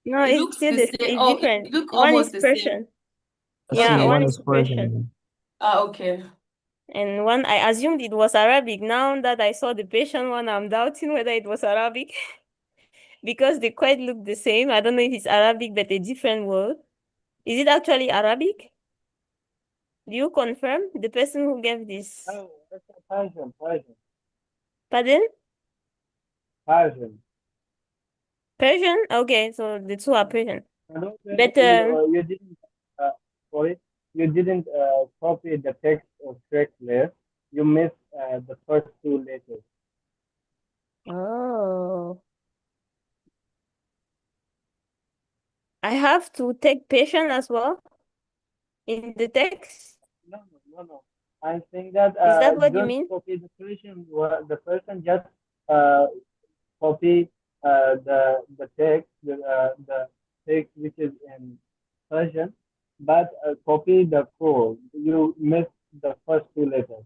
No, It it's looks still the same. it's Oh, different. it look One almost is the same. Persian. See, Yeah, one one is is Persian. Persian. Okay. And one, I assumed it was Arabic. Now that I saw the Persian one, I'm doubting whether it was Arabic because they quite look the same. I don't know if it's Arabic, but a different word. Is it actually Arabic? Do you confirm the person who gave this? Oh, it's Persian. Pardon? Persian. Persian? Okay, so the two are Persian. I don't think But you didn't. Sorry, you didn't copy the text correctly. You missed the first two letters. oh, I have to take patient as well in the text. No. I'm saying that Is that what you don't mean? copy the person. The person just copy the text, the text which is in Persian, but copy the code. You missed the first two letters.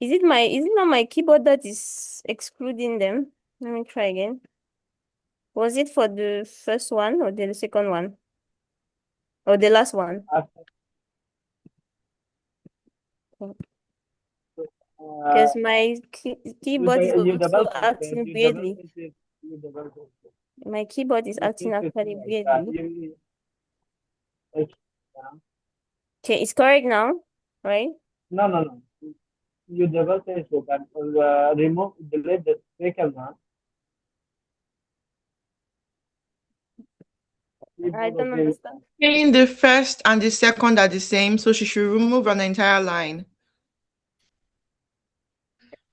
Is it not my keyboard that is excluding them? Let me try again. Was it for the first one or the second one? Or the last one? Because my keyboard is You double also click it. acting You double weirdly. click it. You double click it. My keyboard is You acting click it actually like that. weirdly. Like, yeah. Okay, it's correct now, right? No, no, no. You double click it and delete the second one. I don't understand. Saying the first and the second are the same, so she should remove an entire line.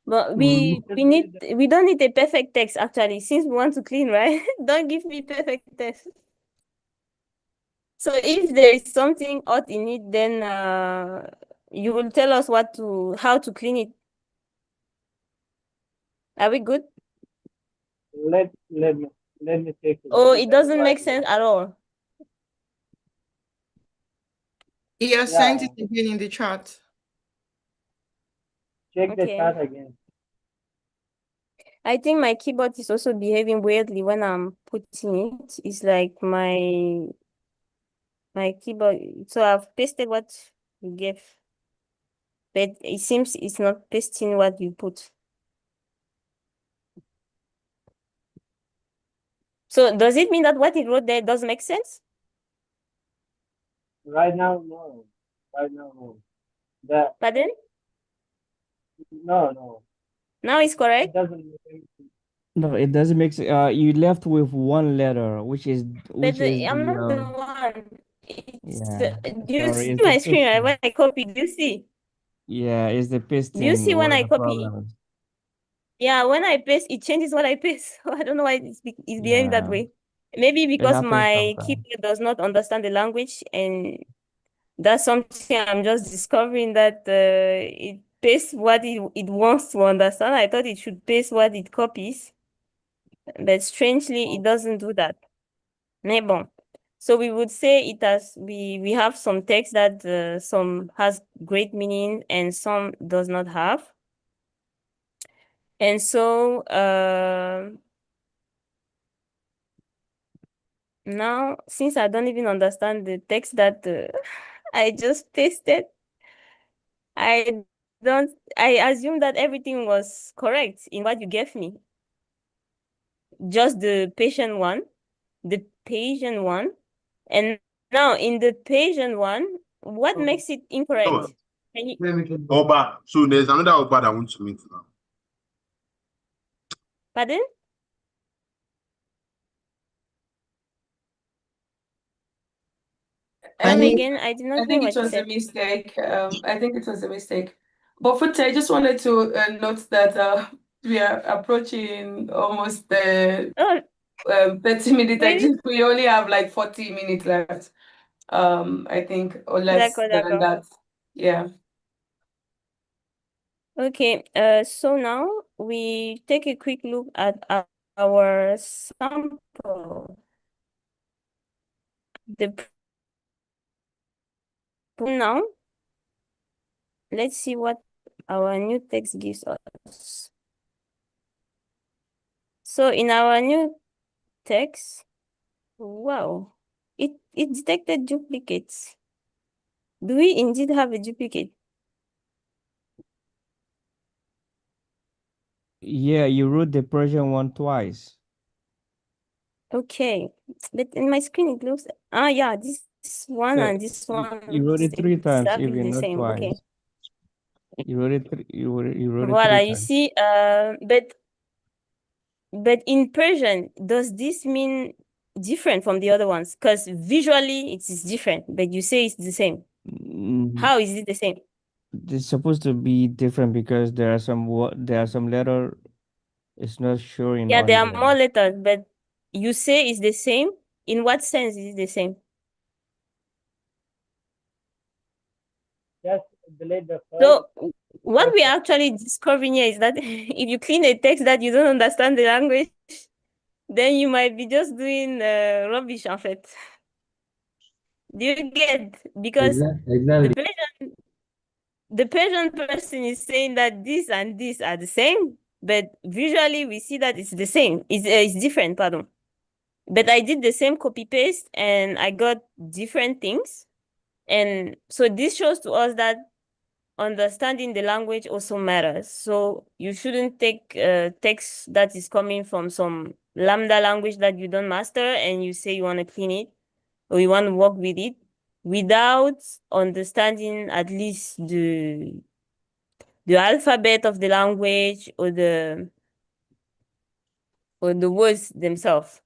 But we don't need a perfect text actually, since we want to clean, right? Don't give me perfect text. So if there is something odd in it, then you will tell us how to clean it. Are we good? Let me take it. Oh, it doesn't make sense at all. He has sent it again in the chat. Check the chat again. I think my keyboard is also behaving weirdly when I'm putting it. It's like my keyboard. So I've pasted what you gave, but it seems it's not pasting what you put. So does it mean that what it wrote there doesn't make sense? Right now, no. Right now, no. Pardon? No. Now it's correct? It doesn't make any sense. No, it doesn't make sense. You left with one letter, which is But the I'm not the one. yeah. Do you Sorry, see it's the my screen piston. when I copy? Do you see? Yeah, it's the Do you see piston when where I the copy? problem is. Yeah, when I paste, it changes what I paste. I don't know why it's behaving that Yeah, way. Maybe it because happens my sometimes. keyboard does not understand the language, and that's something I'm just discovering, that it pastes what it wants to understand. I thought it should paste what it copies, but strangely, it doesn't do that. Mais bon. So we would say we have some text that some has great meaning and some does not have. And so now, since I don't even understand the text that I just pasted, I assume that everything was correct in what you gave me. Just the patient one, and now in the patient one, what makes it incorrect? Can you, Oba. So there's another Oba that I want to meet now. pardon? Come again? I did not I hear think it what you was a said. mistake. I think it was a mistake. But Fute, I just wanted to note that we are approaching almost the 30 minutes. I Really? think we only have like 40 minutes left. I think, or less D'accord, than d'accord. that. Yeah. Okay, so now we take a quick look at our sample. Now, let's see what our new text gives us. So in our new text, wow, it detected duplicates. Do we indeed have a duplicate? Yeah, you wrote the Persian one twice. Okay, but in my screen it looks, yeah, this one So and this one you wrote looks it 3 times, exactly even the not same. twice. Okay. You wrote it. You wrote it Voila, 3 you times. see, but in Persian, does this mean different from the other ones? Because visually it is different, but you say it's the same. How is it the same? It's supposed to be different because there are some letter it's not showing Yeah, on there are there. more letters, but you say it's the same. In what sense is it the same? Just delete the first. So what we are actually discovering here is that if you clean a text that you don't understand the language, then you might be just doing rubbish en fait. Do you get? Because Exactly. the Persian, the Persian person is saying that this and this are the same, but visually we see that it's the same. It's different, pardon. But I did the same copy paste and I got different things. And so this shows to us that understanding the language also matters. So you shouldn't take text that is coming from some Lambda language that you don't master and you say you want to clean it or you want to work with it without understanding at least the alphabet of the language or the words themselves.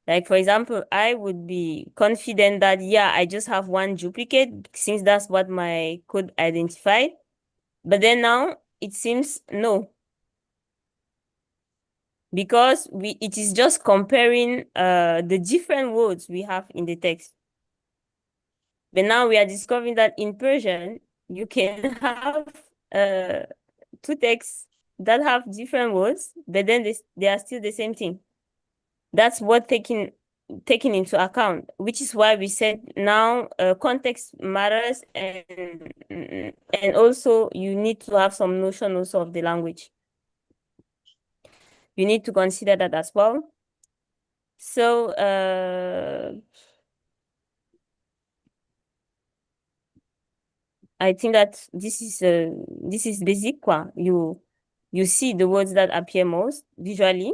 Like, for example, I would be confident that, yeah, I just have one duplicate since that's what my code identified. But then now it seems no, because it is just comparing the different words we have in the text. But now we are discovering that in Persian, you can have two texts that have different words, but then they are still the same thing. That's what taking into account, which is why we said now context matters, and also you need to have some notion also of the language. You need to consider that as well. So I think that this is basic, quoi. You see the words that appear most visually.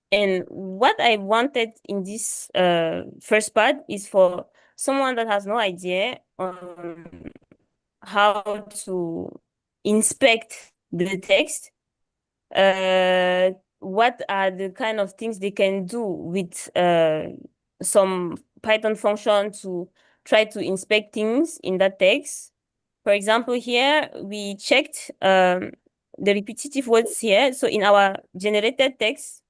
And what I wanted in this first part is for someone that has no idea on how to inspect the text, what are the kind of things they can do with some Python function to try to inspect things in that text. For example, here we checked the repetitive words here. So in our generated text,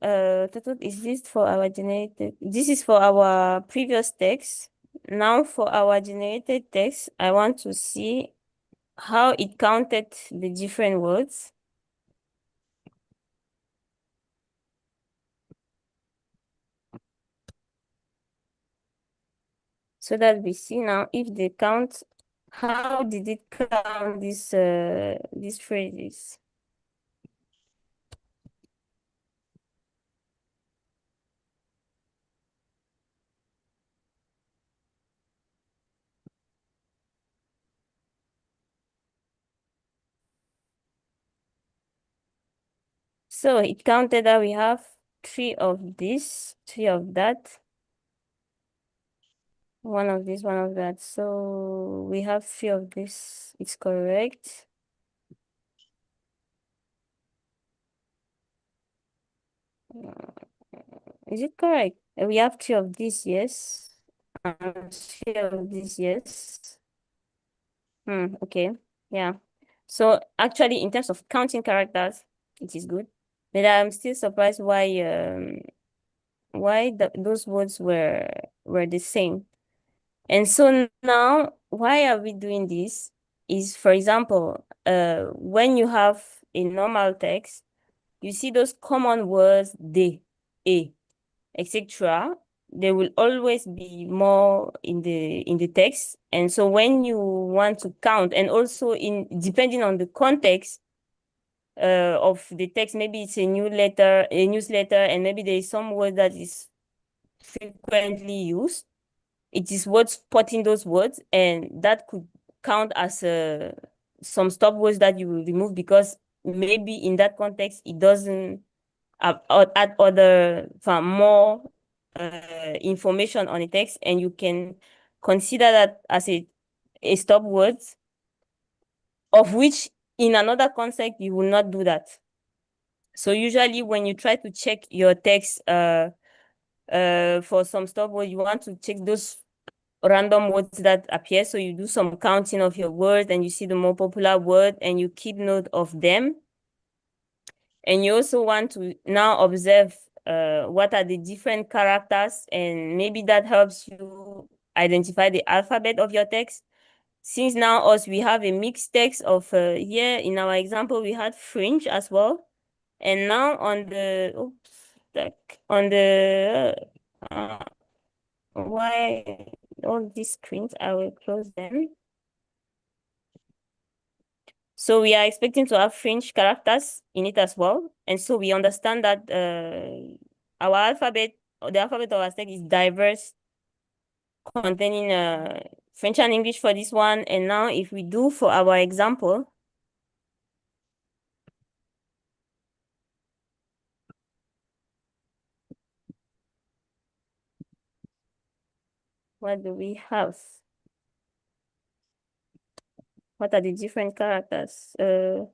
is this for our generated? This is for our previous text. Now for our generated text, I want to see how it counted the different words. So that we see now if they count, how did it count these phrases? So it counted that we have 3 of this, 3 of that, 1 of this, 1 of that. So we have 3 of this. It's correct. Is it correct? We have 3 of this, yes. And 3 of this, yes. Okay. Yeah. So actually, in terms of counting characters, it is good. But I'm still surprised why those words were the same. And so now, why are we doing this? Is, for example, when you have a normal text, you see those common words, de, a, etc. They will always be more in the text. And so when you want to count, and also depending on the context of the text, maybe it's a newsletter, and maybe there is some word that is frequently used. It is worth spotting those words, and that could count as some stop words that you will remove because maybe in that context it doesn't add other more information on the text, and you can consider that as a stop word, of which in another context you will not do that. So usually when you try to check your text for some stop word, you want to check those random words that appear. So you do some counting of your words and you see the more popular word and you keep note of them. And you also want to now observe what are the different characters, and maybe that helps you identify the alphabet of your text. Since now we have a mixed text of here in our example, we had French as well. And now on the, why all these screens, I will close them. So we are expecting to have French characters in it as well. And so we understand that our alphabet, or the alphabet of our text is diverse, containing French and English for this one. And now if we do for our example, what do we have? What are the different characters? How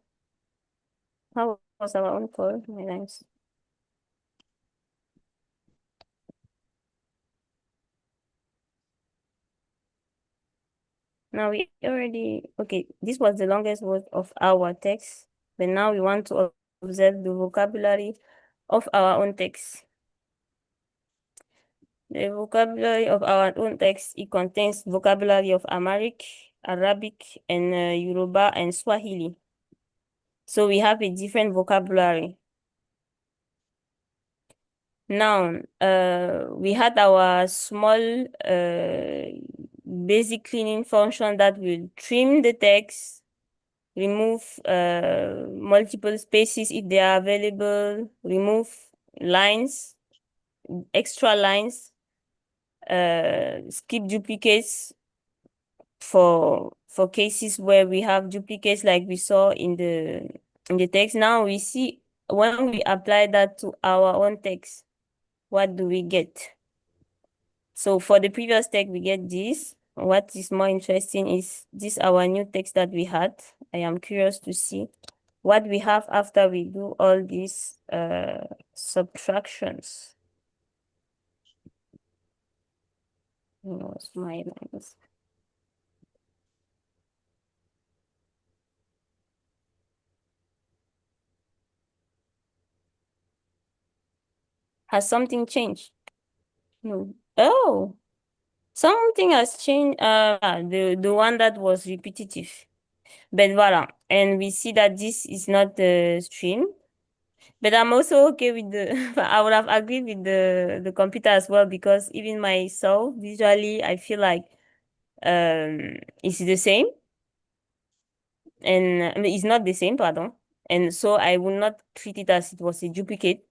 was our own call? My name's now we already, okay, this was the longest word of our text, but now we want to observe the vocabulary of our own text. The vocabulary of our own text, it contains vocabulary of Amharic, Arabic, and Yoruba and Swahili. So we have a different vocabulary. Now, we had our small basic cleaning function that will trim the text, remove multiple spaces if they are available, remove lines, extra lines, skip duplicates for cases where we have duplicates like we saw in the text. Now we see when we apply that to our own text, what do we get? So for the previous text, we get this. What is more interesting is this our new text that we had. I am curious to see what we have after we do all these subtractions. What's my lines? Has something changed? No. Oh, something has changed. The one that was repetitive. But voilà. And we see that this is not the string. But I'm also okay with the, I would have agreed with the computer as well, because even myself, visually, I feel like it's the same. And I mean, it's not the same, pardon. And so I will not treat it as it was a duplicate,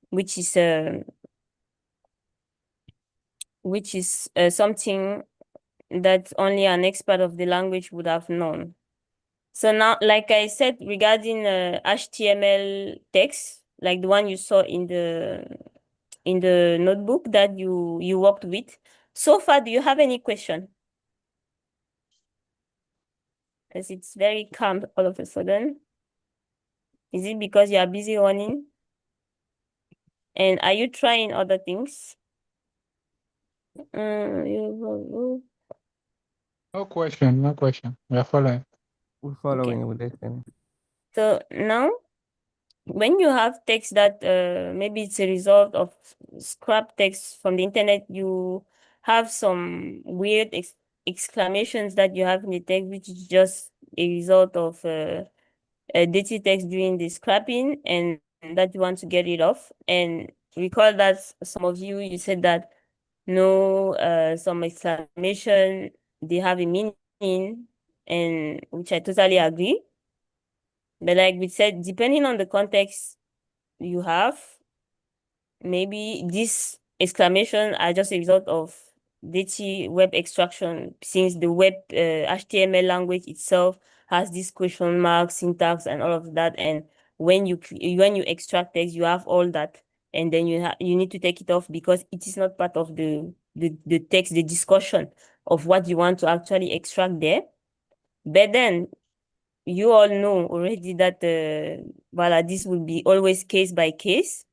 which is something that only an expert of the language would have known. So now, like I said, regarding HTML text, like the one you saw in the notebook that you worked with, so far, do you have any question? Because it's very calm all of a sudden. Is it because you are busy running? And are you trying other things? No question, no question. We are following. We're following with listening. So now, when you have text that maybe it's a result of scrap text from the internet, you have some weird exclamations that you have in the text, which is just a result of dirty text during the scrapping, and that you want to get rid of. And recall that some of you said that no, some exclamation, they have a meaning, and which I totally agree. But like we said, depending on the context you have, maybe these exclamations are just a result of dirty web extraction, since the web HTML language itself has this question mark, syntax, and all of that. And when you extract text, you have all that, and then you need to take it off because it is not part of the text, the discussion of what you want to actually extract there. But then you all know already that voila, this will be always case by case.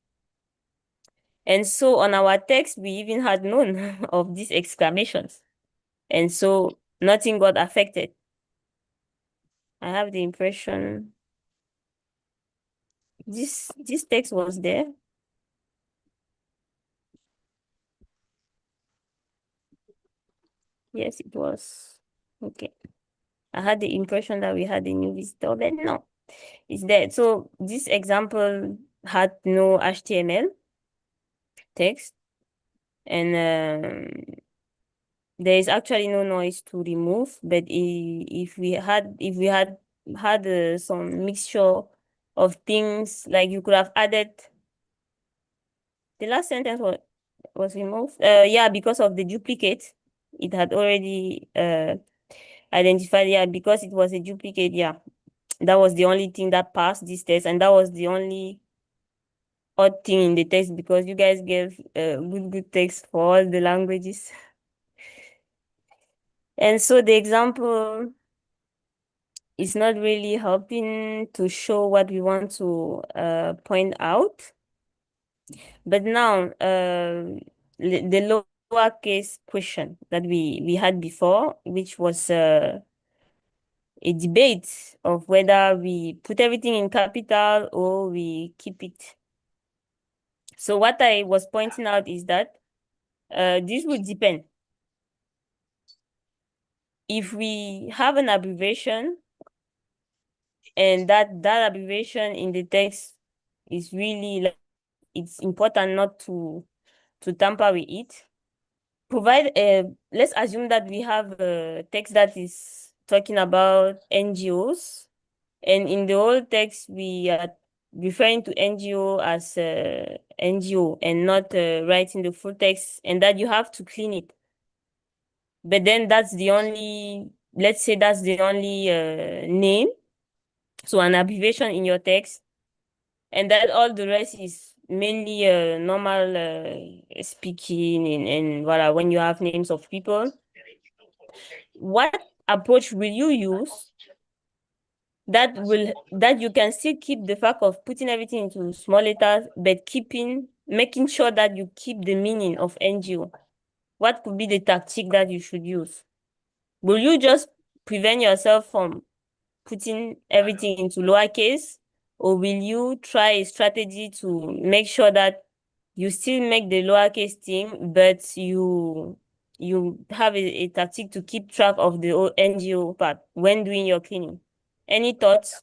And so on our text, we even had none of these exclamations. And so nothing got affected. I have the impression this text was there. Yes, it was. Okay. I had the impression that we had a new visitor, but no, it's there. So this example had no HTML text. And there is actually no noise to remove. But if we had some mixture of things, like you could have added the last sentence was removed. Yeah, because of the duplicate, it had already identified. Yeah, because it was a duplicate. Yeah, that was the only thing that passed this test, and that was the only odd thing in the text, because you guys gave good text for all the languages. And so the example is not really helping to show what we want to point out. But now, the lowercase question that we had before, which was a debate of whether we put everything in capital or we keep it. So what I was pointing out is that this would depend. If we have an abbreviation, and that abbreviation in the text is really, like, it's important not to tamper with it. Let's assume that we have a text that is talking about NGOs, and in the whole text we are referring to NGO as NGO and not writing the full text, and that you have to clean it. But then let's say that's the only name, so an abbreviation in your text, and that all the rest is mainly normal speaking, and voila, when you have names of people. What approach will you use that you can still keep the fact of putting everything into small letters, but making sure that you keep the meaning of NGO? What could be the tactic that you should use? Will you just prevent yourself from putting everything into lowercase, or will you try a strategy to make sure that you still make the lowercase thing, but you have a tactic to keep track of the NGO part when doing your cleaning? Any thoughts?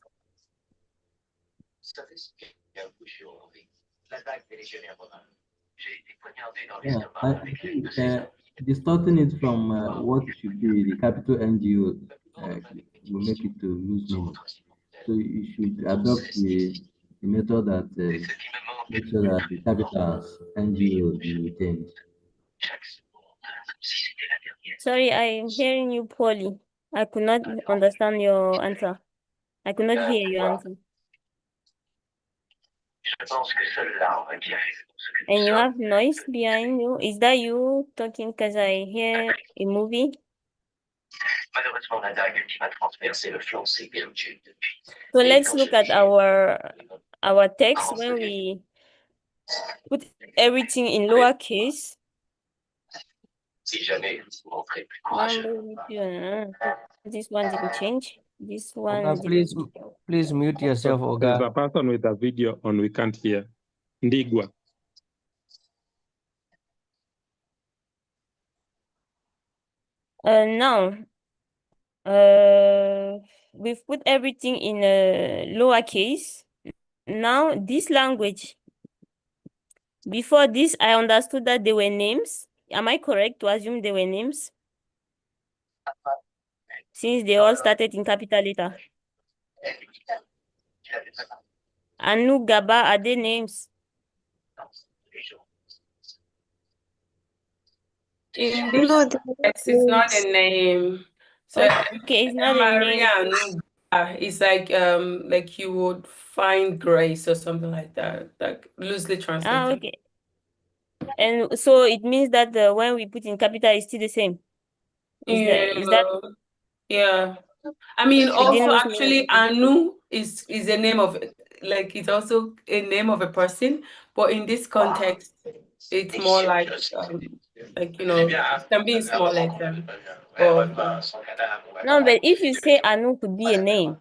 Yeah, I think distorting it from what it should be, the capital NGO, will make it to lose meaning. So you should adopt the method that makes sure that the capitals NGO will be retained. Sorry, I'm hearing you poorly. I could not understand your answer. I could not hear your answer. And you have noise behind you. Is that you talking? Because I hear a movie. So let's look at our text when we put everything in lowercase. This one didn't change. This one Oga, please mute yourself, There's Oga. a person with a video on, we can't hear. Ndigwa. Now, we've put everything in lowercase. Now, this language, before this, I understood that they were names. Am I correct to assume they were names? Since they all started in capital letter. Anu, Gaba, are they names? In this No, context, it's not a name. So okay, it's not a Maria name. it's like you would find grace or something like that, like loosely translated. Okay. And so it means that when we put in capital, it's still the same. Is that? Yeah. I mean, It also didn't lose actually, meaning. Anu is a name of, like, it's also a name of a person, but in this context, it's more like it can be in small letter. Or No, but if you say Anu could be a name,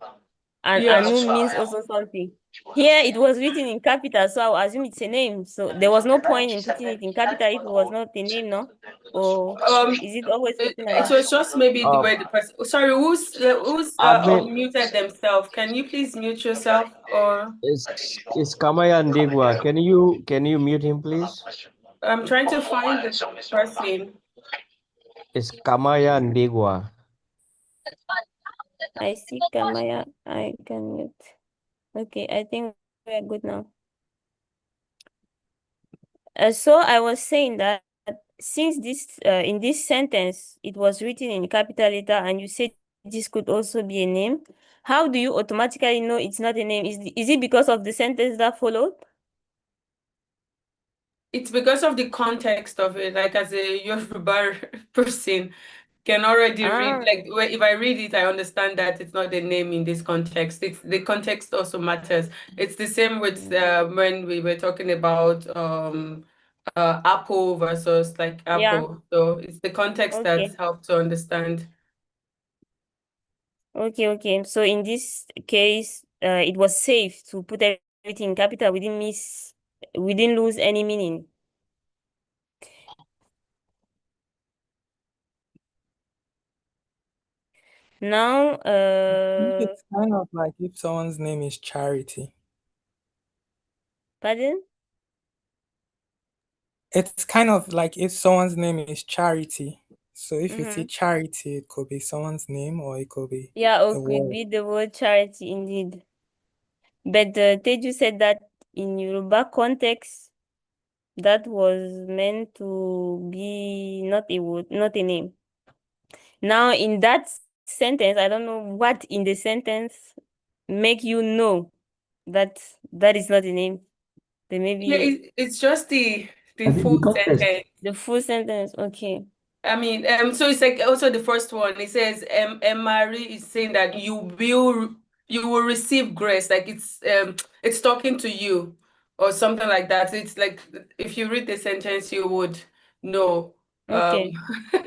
and yeah. Anu means also something. Here it was written in capital, so I'll assume it's a name. So there was no point in putting it in capital if it was not a name, no? Or is it always written like It that? was just maybe the way the person. Sorry, who's Admin, unmuted themselves? Can you please mute yourself? Or it's Kamaya Ndigwa. Can you mute him, please? I'm trying to find the person. It's Kamaya Ndigwa. I see Kamaya. I can mute. Okay, I think we're good now. So I was saying that since this in this sentence it was written in capital letter and you said this could also be a name, how do you automatically know it's not a name? Is it because of the sentence that followed? It's because of the context of it. Like as a Yoruba person, can already read. Like if I read it, I understand that it's not a name in this context. It's the context also matters. It's the same with when we were talking about apple versus like Yeah. apple. So it's the context that Okay. helps to understand. Okay. So in this case, it was safe to put everything in capital. We didn't lose any meaning. Now, I think it's kind of like if someone's name is Charity. pardon? It's kind of like if someone's name is Charity. So if it's a charity, it could be someone's name or it could be Yeah, a or could word. be the word charity indeed. But Teju said that in Yoruba context, that was meant to be not a word, not a name. Now, in that sentence, I don't know what in the sentence make you know that that is not a name. There may Yeah, be it's just the I think full the context. sentence. the full sentence. Okay. I mean, so it's like also the first one. It says, Mary is saying that you will receive grace. Like it's talking to you or something like that. It's like if you read the sentence, you would know. Okay.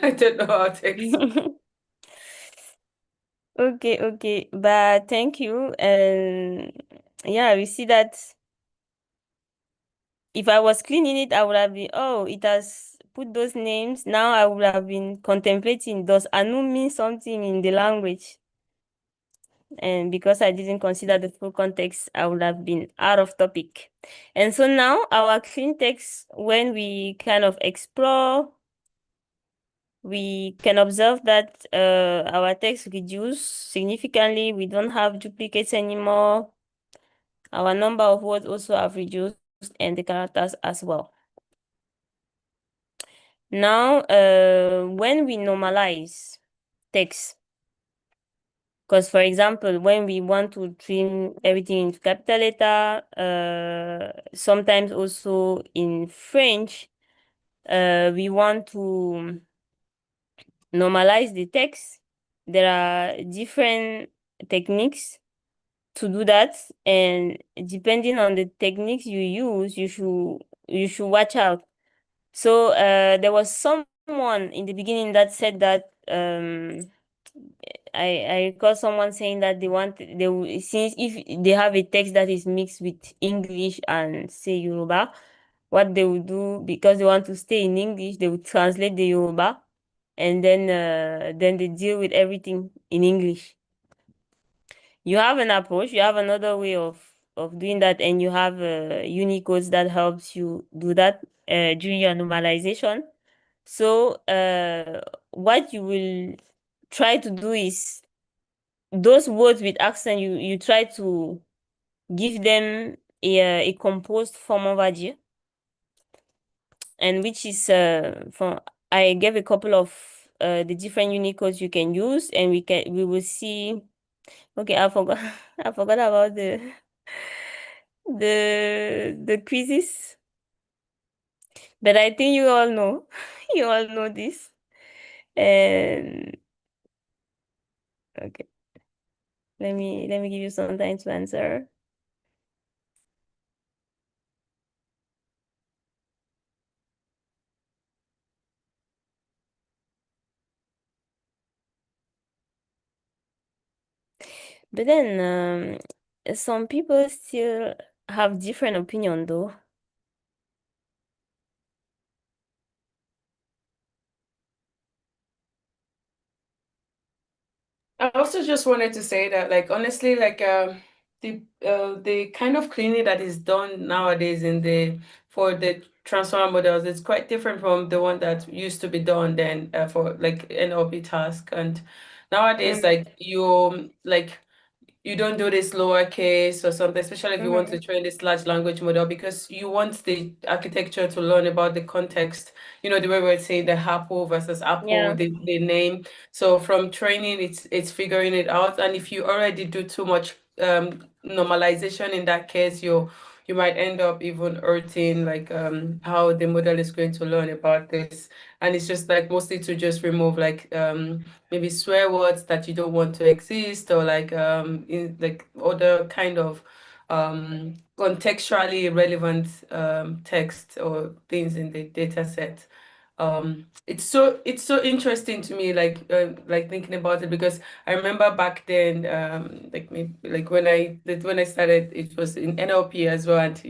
I don't know how to explain. Okay. But thank you. And yeah, we see that if I was cleaning it, I would have been, oh, it has put those names. Now I would have been contemplating, does Anu mean something in the language? And because I didn't consider the full context, I would have been out of topic. And so now our clean text, when we kind of explore, we can observe that our text reduced significantly. We don't have duplicates anymore. Our number of words also have reduced and the characters as well. Now, when we normalize text, because for example, when we want to trim everything into capital letter, sometimes also in French, we want to normalize the text. There are different techniques to do that, and depending on the techniques you use, you should watch out. So there was someone in the beginning that said that I recall someone saying that since if they have a text that is mixed with English and say Yoruba, what they would do because they want to stay in English, they would translate the Yoruba, and then they deal with everything in English. You have an approach, you have another way of doing that, and you have Unicodes that helps you do that during your normalization. So what you will try to do is those words with accent, you try to give them a composed form of adjective, and which is from I gave a couple of the different Unicodes you can use, and we will see. Okay, I forgot I forgot about the quizzes, but I think you all know you all know this. And okay, let me give you some time to answer. But then some people still have different opinion though. I also just wanted to say that, like, honestly, like, the kind of cleaning that is done nowadays in the for the transformer models, it's quite different from the one that used to be done then for like NLP task. And nowadays, like you don't do this lowercase or something, especially if you want to train this large language model, because you want the architecture to learn about the context. You know, the way we're saying the apple versus apple, the name. So from training, it's figuring it out. And if you already do too much normalization in that case, you might end up even hurting like how the model is going to learn about this. And it's just like mostly to just remove like maybe swear words that you don't want to exist, or like in like other kind of contextually relevant text or things in the data set. It's so interesting to me, like thinking about it, because I remember back then, like maybe like when I started, it was in NLP as well, and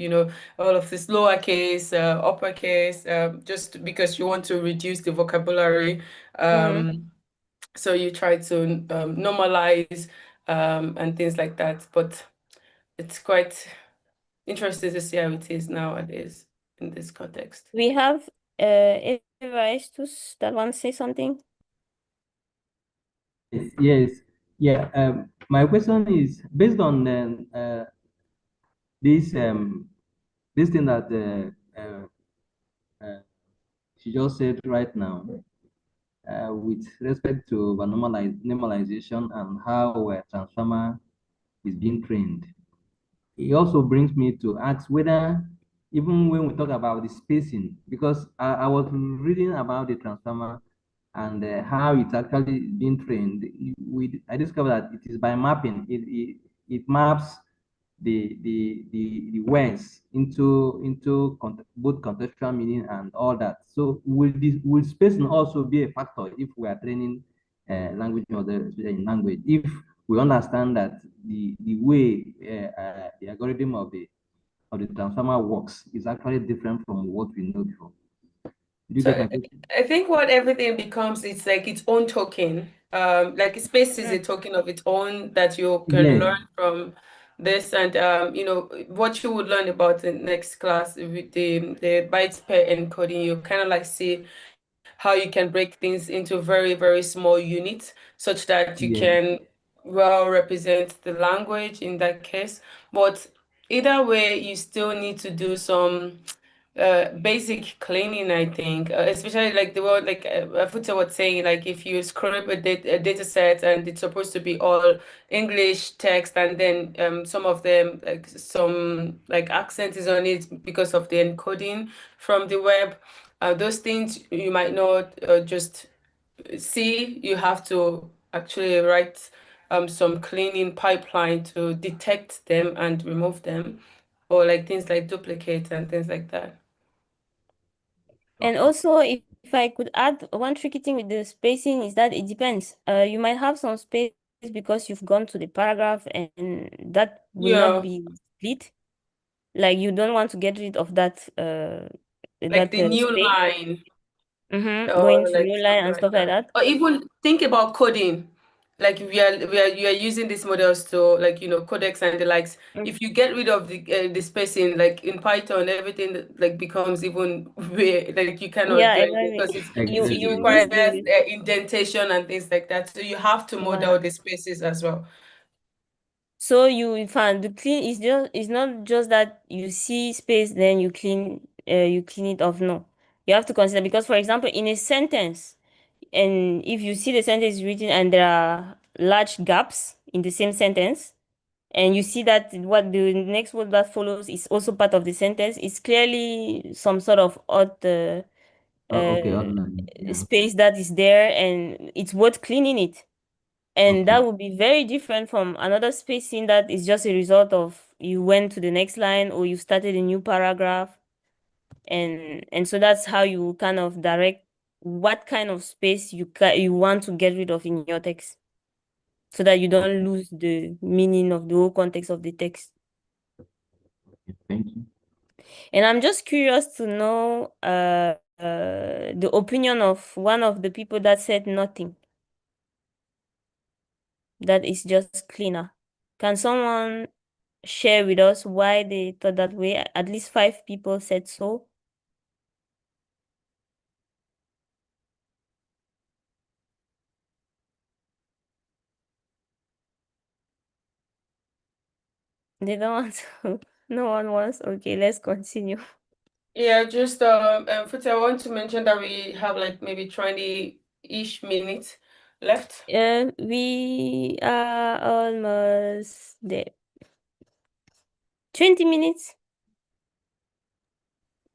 all of this lowercase, uppercase, just because you want to reduce the vocabulary. So you try to normalize and things like that, but it's quite interesting to see how it is nowadays in this context. We have Evaestus that wants to say something. Yes. Yeah. My question is based on this this thing that she just said right now, with respect to the normalization and how transformer is being trained. It also brings me to ask whether, even when we talk about the spacing, because I was reading about the transformer and how it's actually being trained. I discovered that it is by mapping. It maps the words into both contextual meaning and all that. So will spacing also be a factor if we are training language model, especially in language, if we understand that the way the algorithm of the transformer works is actually different from what we know before? Did you So get my question? I think what everything becomes, it's like its own token. Like space is a token of its own that you can Yes. learn from this, and what you would learn about in next class with the bytes per encoding, you kind of like see how you can break things into very, very small units such that you Yes. can well represent the language in that case. But either way, you still need to do some basic cleaning, I think, especially like the word, like Futa was saying, like if you scrape a data set and it's supposed to be all English text, and then some of them, like some like accent is on it because of the encoding from the web. Those things you might not just see. You have to actually write some cleaning pipeline to detect them and remove them, or like things like duplicate and things like that. And also, if I could add, one tricky thing with the spacing is that it depends. You might have some space because you've gone to the paragraph, and that will not Yeah, be split. Like you don't want to get rid of that like the new space. line Going or to like new line something and like stuff like that. that. Or even think about coding. Like you are using these models to, like, codecs and the likes. If you get rid of the spacing, like in Python, everything like becomes even weird. Like you cannot Yeah, do anything exactly. because it You Exactly. miss requires the indentation and things like that. So you have to yeah. model the spaces as well. So you find the clean is just, it's not just that you see space then you clean it off. No, you have to consider, because for example in a sentence, and if you see the sentence written and there are large gaps in the same sentence, and you see that what the next word that follows is also part of the sentence, it's clearly some sort of odd Oh, okay. uh, Online. Yeah. space that is there, and it's worth cleaning it. And Okay. that would be very different from another spacing that is just a result of you went to the next line or you started a new paragraph. And so that's how you kind of direct what kind of space you want to get rid of in your text, so that you don't lose the meaning of the whole context of the text. Thank you. And I'm just curious to know the opinion of one of the people that said nothing, that is just cleaner. Can someone share with us why they thought that way? At least 5 people said so. They don't want to. No one wants. Okay, let's continue. Yeah, just Futi, I want to mention that we have like maybe 20-ish minutes left. We are almost there. 20 minutes?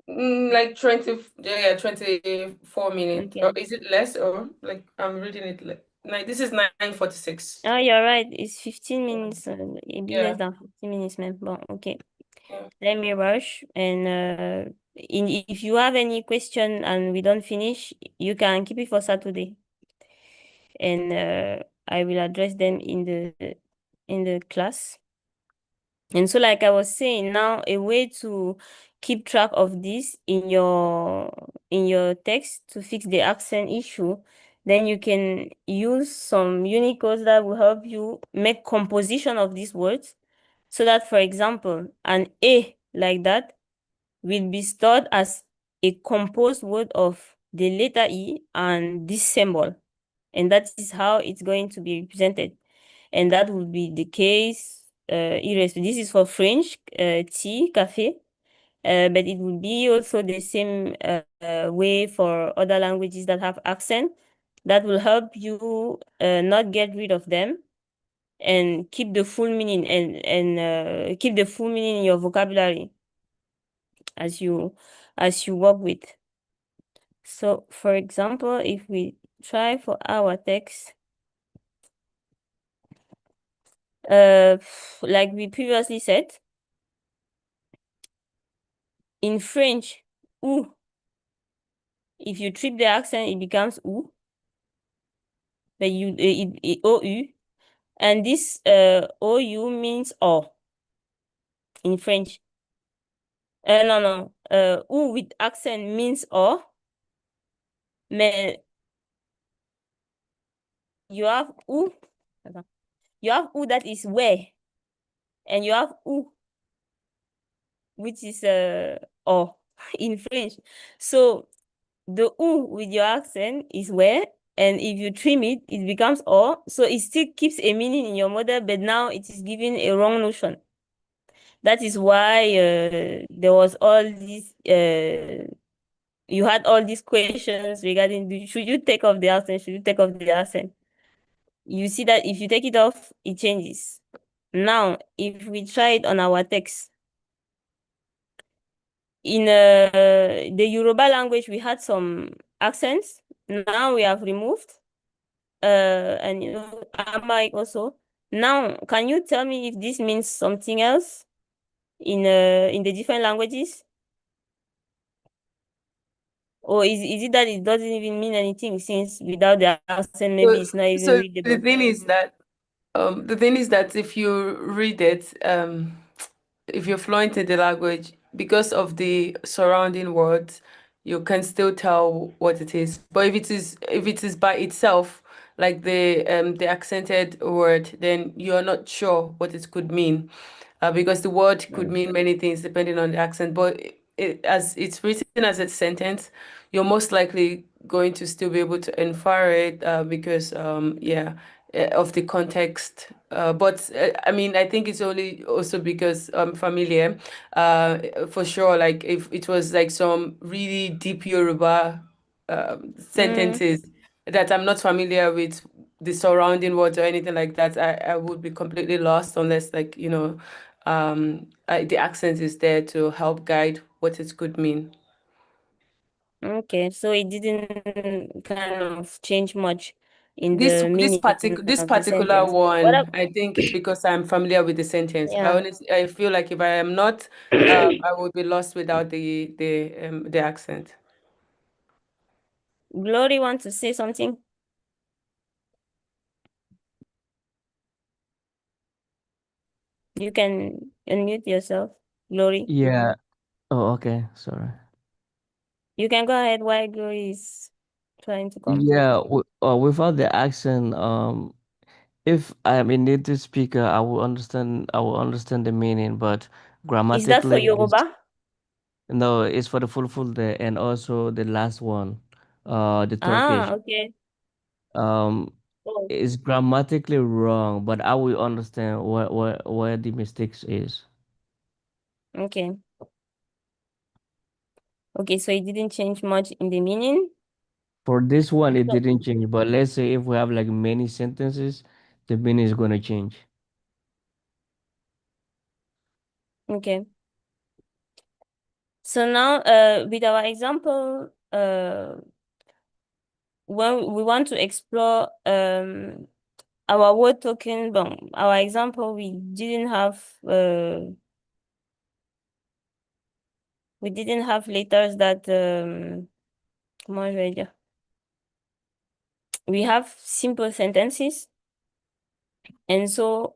Like 24 minutes. Okay. Or is it less, or like I'm reading it like this is 9:46. Oh, you're right. It's 15 minutes. A bit Yeah. less than 15 minutes, man. Bon, okay. Yeah. Let me rush. And if you have any question and we don't finish, you can keep it for Saturday. And I will address them in the class. And so, like I was saying, now a way to keep track of this in your text to fix the accent issue, then you can use some Unicodes that will help you make composition of these words. So that, for example, an A like that will be stored as a composed word of the letter E and this symbol. And that is how it's going to be represented. And that would be the case this is for French, tea, cafe, but it would be also the same way for other languages that have accent. That will help you not get rid of them and keep the full meaning and keep the full meaning in your vocabulary as you work with. So, for example, if we try for our text, like we previously said, in French, ou, if you trip the accent, it becomes ou, but ou, and this ou means or in French. No, ou with accent means or, but you have ou, that is where, and you have ou, which is or in French. So the ou with your accent is where, and if you trim it, it becomes or. So it still keeps a meaning in your model, but now it is giving a wrong notion. That is why there was all these you had all these questions regarding should you take off the accent, should you take off the accent? You see that if you take it off, it changes. Now, if we try it on our text, in the Yoruba language, we had some accents. Now we have removed. And Amharic also. Now, can you tell me if this means something else in the different languages? Or is it that it doesn't even mean anything since without the accent, maybe it's not even So readable? the thing is that if you read it, if you're fluent in the language, because of the surrounding words, you can still tell what it is. But if it is by itself, like the accented word, then you're not sure what it could mean, because the word could mean many things depending on the accent. But as it's written as a sentence, you're most likely going to still be able to infer it, because of the context. But I mean, I think it's only also because I'm familiar. For sure, like if it was like some really deep Yoruba sentences that I'm not familiar with the surrounding words or anything like that, I would be completely lost unless like, the accent is there to help guide what it could mean. Okay, so it didn't kind of change much in This the this meaning particular this of the particular sentence. What one, up? I think it's because I'm familiar with the sentence. Yeah. I feel like if I am not, I would be lost without the accent. Glory wants to say something? You can unmute yourself, Glory. Yeah. Oh, okay. Sorry. You can go ahead while Glory is trying to come. Yeah. Without the accent, If I'm a native speaker, I will understand the meaning, but Is that for grammatically, Yoruba? no, it's for the full day and also the last one, the Turkish. Okay. Um, Oh, it's grammatically wrong, but I will understand where the mistakes is. okay. Okay, so it didn't change much in the meaning? For this one, it didn't change, but let's say if we have like many sentences, the meaning is gonna change. Okay. So now, with our example, when we want to explore our word token, our example, we didn't have letters that comment je vais dire? We have simple sentences, and so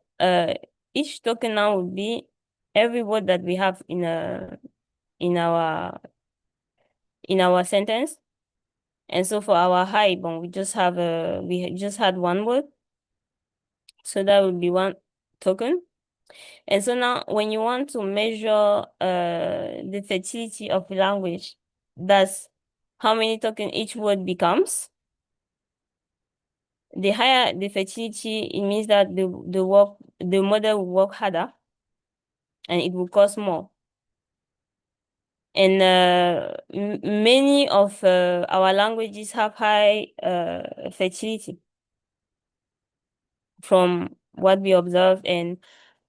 each token now would be every word that we have in our in our sentence. And so for our high, we just had one word, so that would be one token. And so now when you want to measure the fertility of a language, that's how many token each word becomes. The higher the fertility, it means that the model will work harder and it will cost more. And many of our languages have high fertility from what we observe, and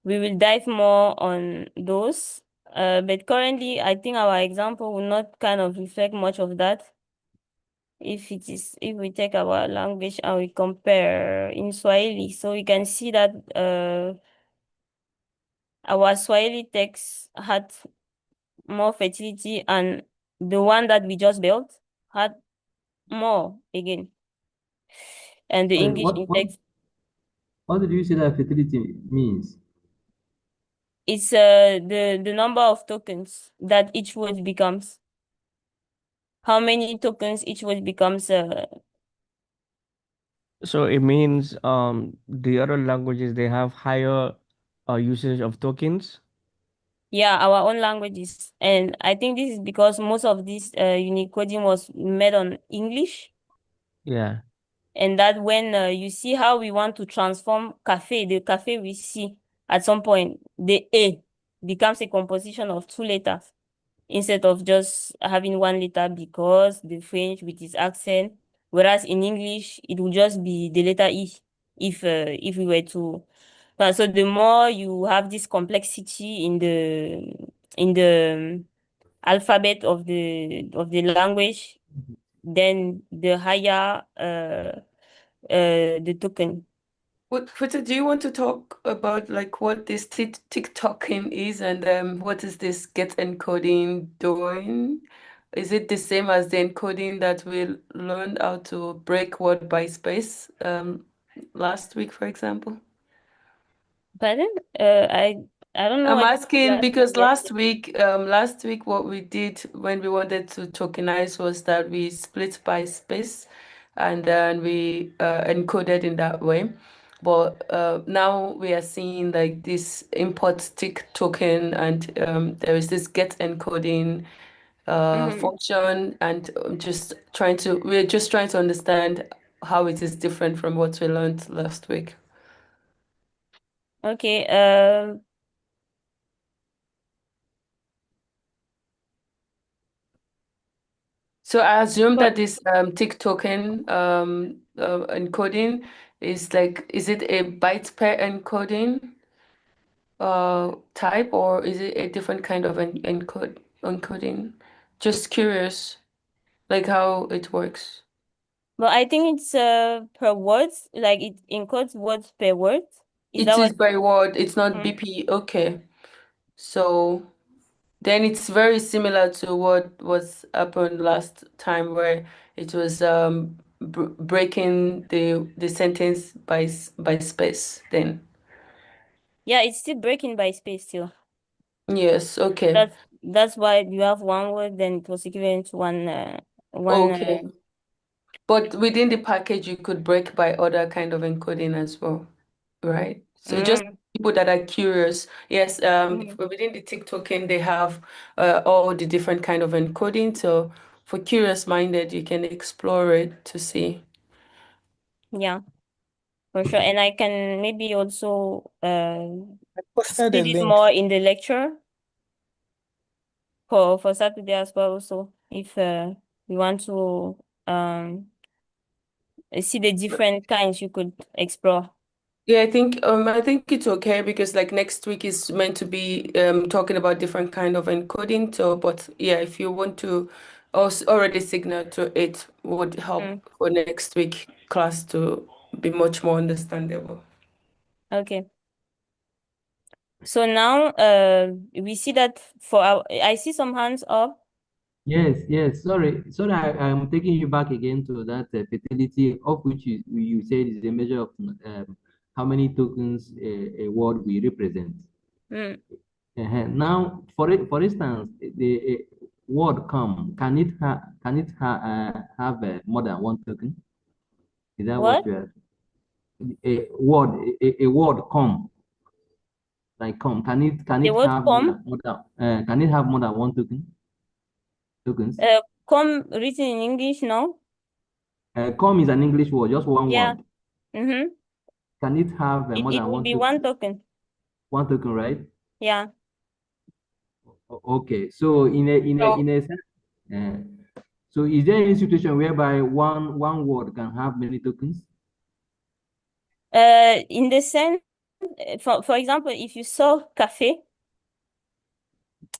we will dive more on those. But currently, I think our example will not kind of reflect much of that. If we take our language and we compare in Swahili, so we can see that our Swahili text had more fertility, and the one that we just built had more again. And the Sorry, English in text, what did you say that fertility means? it's the number of tokens that each word becomes. How many tokens each word becomes. So it means the other languages they have higher usage of tokens. Yeah, our own languages. And I think this is because most of this unique coding was made on English. Yeah. And that when you see how we want to transform cafe, the cafe we see at some point, the A becomes a composition of two letters instead of just having one letter, because the French with its accent, whereas in English it would just be the letter E if we were to. So the more you have this complexity in the alphabet of the language, then the higher the token. What do you want to talk about, like what this TikToking is, and what is this get encoding doing? Is it the same as the encoding that we learned how to break word by space last week, for example? Pardon? I don't know I'm what asking last because year. last week what we did when we wanted to tokenize was that we split by space, and then we encoded in that way. But now we are seeing like this import tick token, and there is this get encoding function, and we're just trying to understand how it is different from what we learned last week. Okay. So I assume But that this tick token encoding is it a byte pair encoding type, or is it a different kind of encoding? Just curious, like how it works. I think it's per words, like it encodes words per word. Is It that is what? by word, it's not Mhm. BP. Okay. So then it's very similar to what was happened last time, where it was breaking the sentence by space then. Yeah, it's still breaking by space still. Yes, okay. That's why you have one word, then it was equivalent to one. Okay. But within the package, you could break by other kind of encoding as well. right? So just people that are curious. Yes, Mm. within the tick token, they have all the different kind of encoding. So for curious minded, you can explore it to see. Yeah, for sure. And I can maybe also Posted a split it link. more in the lecture for Saturday as well also, if we want to see the different kinds you could explore. Yeah, I think it's okay because like next week is meant to be talking about different kind of encoding. So, but yeah, if you want to also already signal to it would help for next week class to be much more understandable. Okay. So now we see that for our, I see some hands up. Yes, yes. Sorry. I'm taking you back again to that fertility of which you said is a measure of how many tokens a word we represent. Mm. Now, for instance, the word come have more than one token? Is that what What? you are? A word come like come can The it word have come? can it have more than one tokens? Come written in English, no? Come is an English word, just one Yeah. word. Mm-hmm. Can it have more It than will be one token. one token, right? Yeah. Okay. So So in a sense, uh, so is there any situation whereby one word can have many tokens? In the sense, for example, if you saw cafe,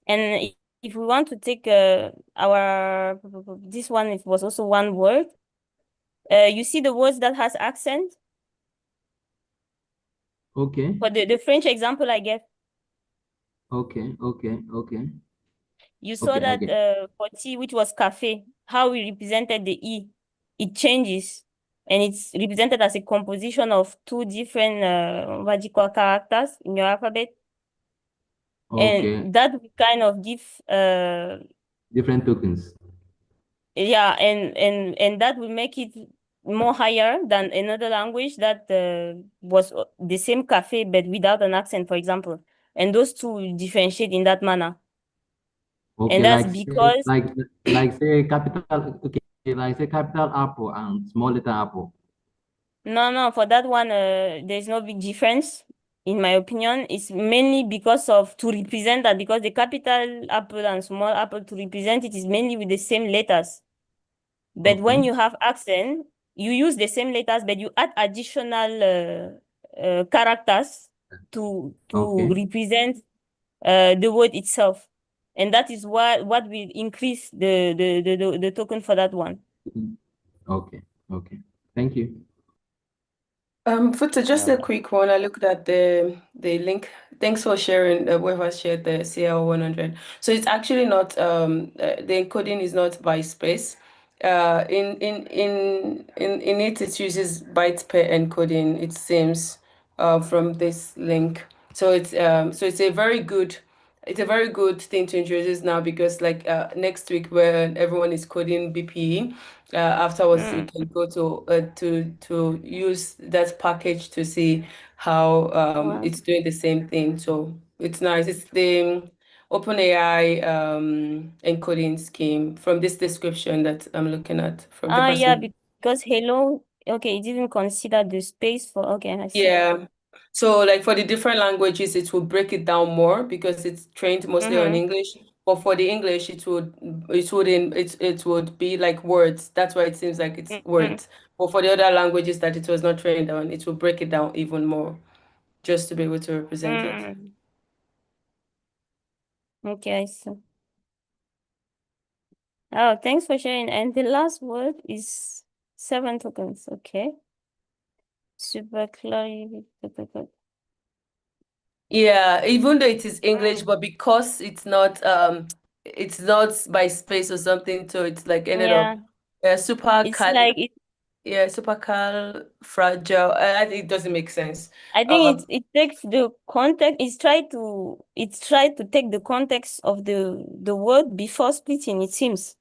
and if we want to take our this one, it was also one word. You see the words that has accent. Okay. For the French example I gave, Okay. you saw Okay. I that get. for T, which was cafe, how we represented the E, it changes. And it's represented as a composition of two different what do you call characters in your alphabet. Okay. And that will kind of give Different tokens. yeah, and that will make it more higher than another language that was the same cafe but without an accent, for example. And those two will differentiate in that manner. Okay. And that's because Like say capital. Okay. Like say capital Apple and small letter Apple. no, for that one, there's no big difference, in my opinion. It's mainly because of to represent that, because the capital apple and small apple, to represent it is mainly with the same letters. But when Okay. you have accent, you use the same letters, but you add additional characters to Okay. represent the word itself, and that is what will increase the token for that one. Okay. Okay. Thank you. Futa, just a quick one. I looked at the link. Thanks for sharing. Whoever shared the CL100. So it's actually not the encoding is not by space. In it, it uses bytes per encoding. It seems from this link. So it's a very good. It's a very good thing to introduce now because like next week when everyone is coding BPE, afterwards we can go to use that package to see how Wow. it's doing the same thing. So it's nice. It's the OpenAI encoding scheme from this description that I'm looking at from the Yeah, person. because hello, okay, it didn't consider the space for, okay, I see. Yeah. So like for the different languages, it will break it down more because it's trained mostly on English. But for the English, it would be like words. That's why it seems like it's words. But for the other languages that it was not trained on, it will break it down even more just to be able to represent it. Okay, I see. Oh, thanks for sharing. And the last word is 7 tokens. Okay. Super clear. Yeah, even though it is English, but because it's not by space or something, so it's like ended up Yeah, super it's cal like it. yeah, super cal fragile. I think it doesn't make sense. I think it takes the context. It's tried to take the context of the word before splitting. It seems.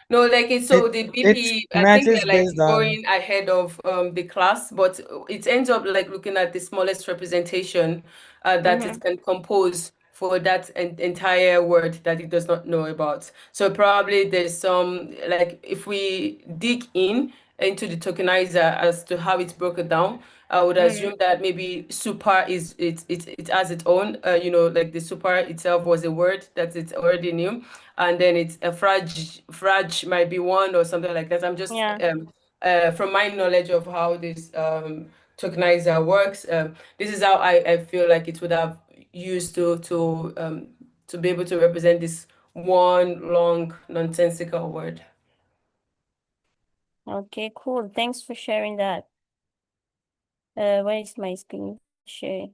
No, like it's so the It's BP, I think matches they're like based on going ahead of the class, but it ends up like looking at the smallest representation that it can compose for that entire word that it does not know about. So probably there's some, like if we dig in into the tokenizer as to how it's broken down, I would assume that maybe super is it has its own, like the super itself was a word that it's already new, and then it's a frag might be one or something like that. I'm just from my knowledge of how this tokenizer works, this is how I feel like it would have used to be able to represent this one long nonsensical word. Okay, cool. Thanks for sharing that. Where is my screen share?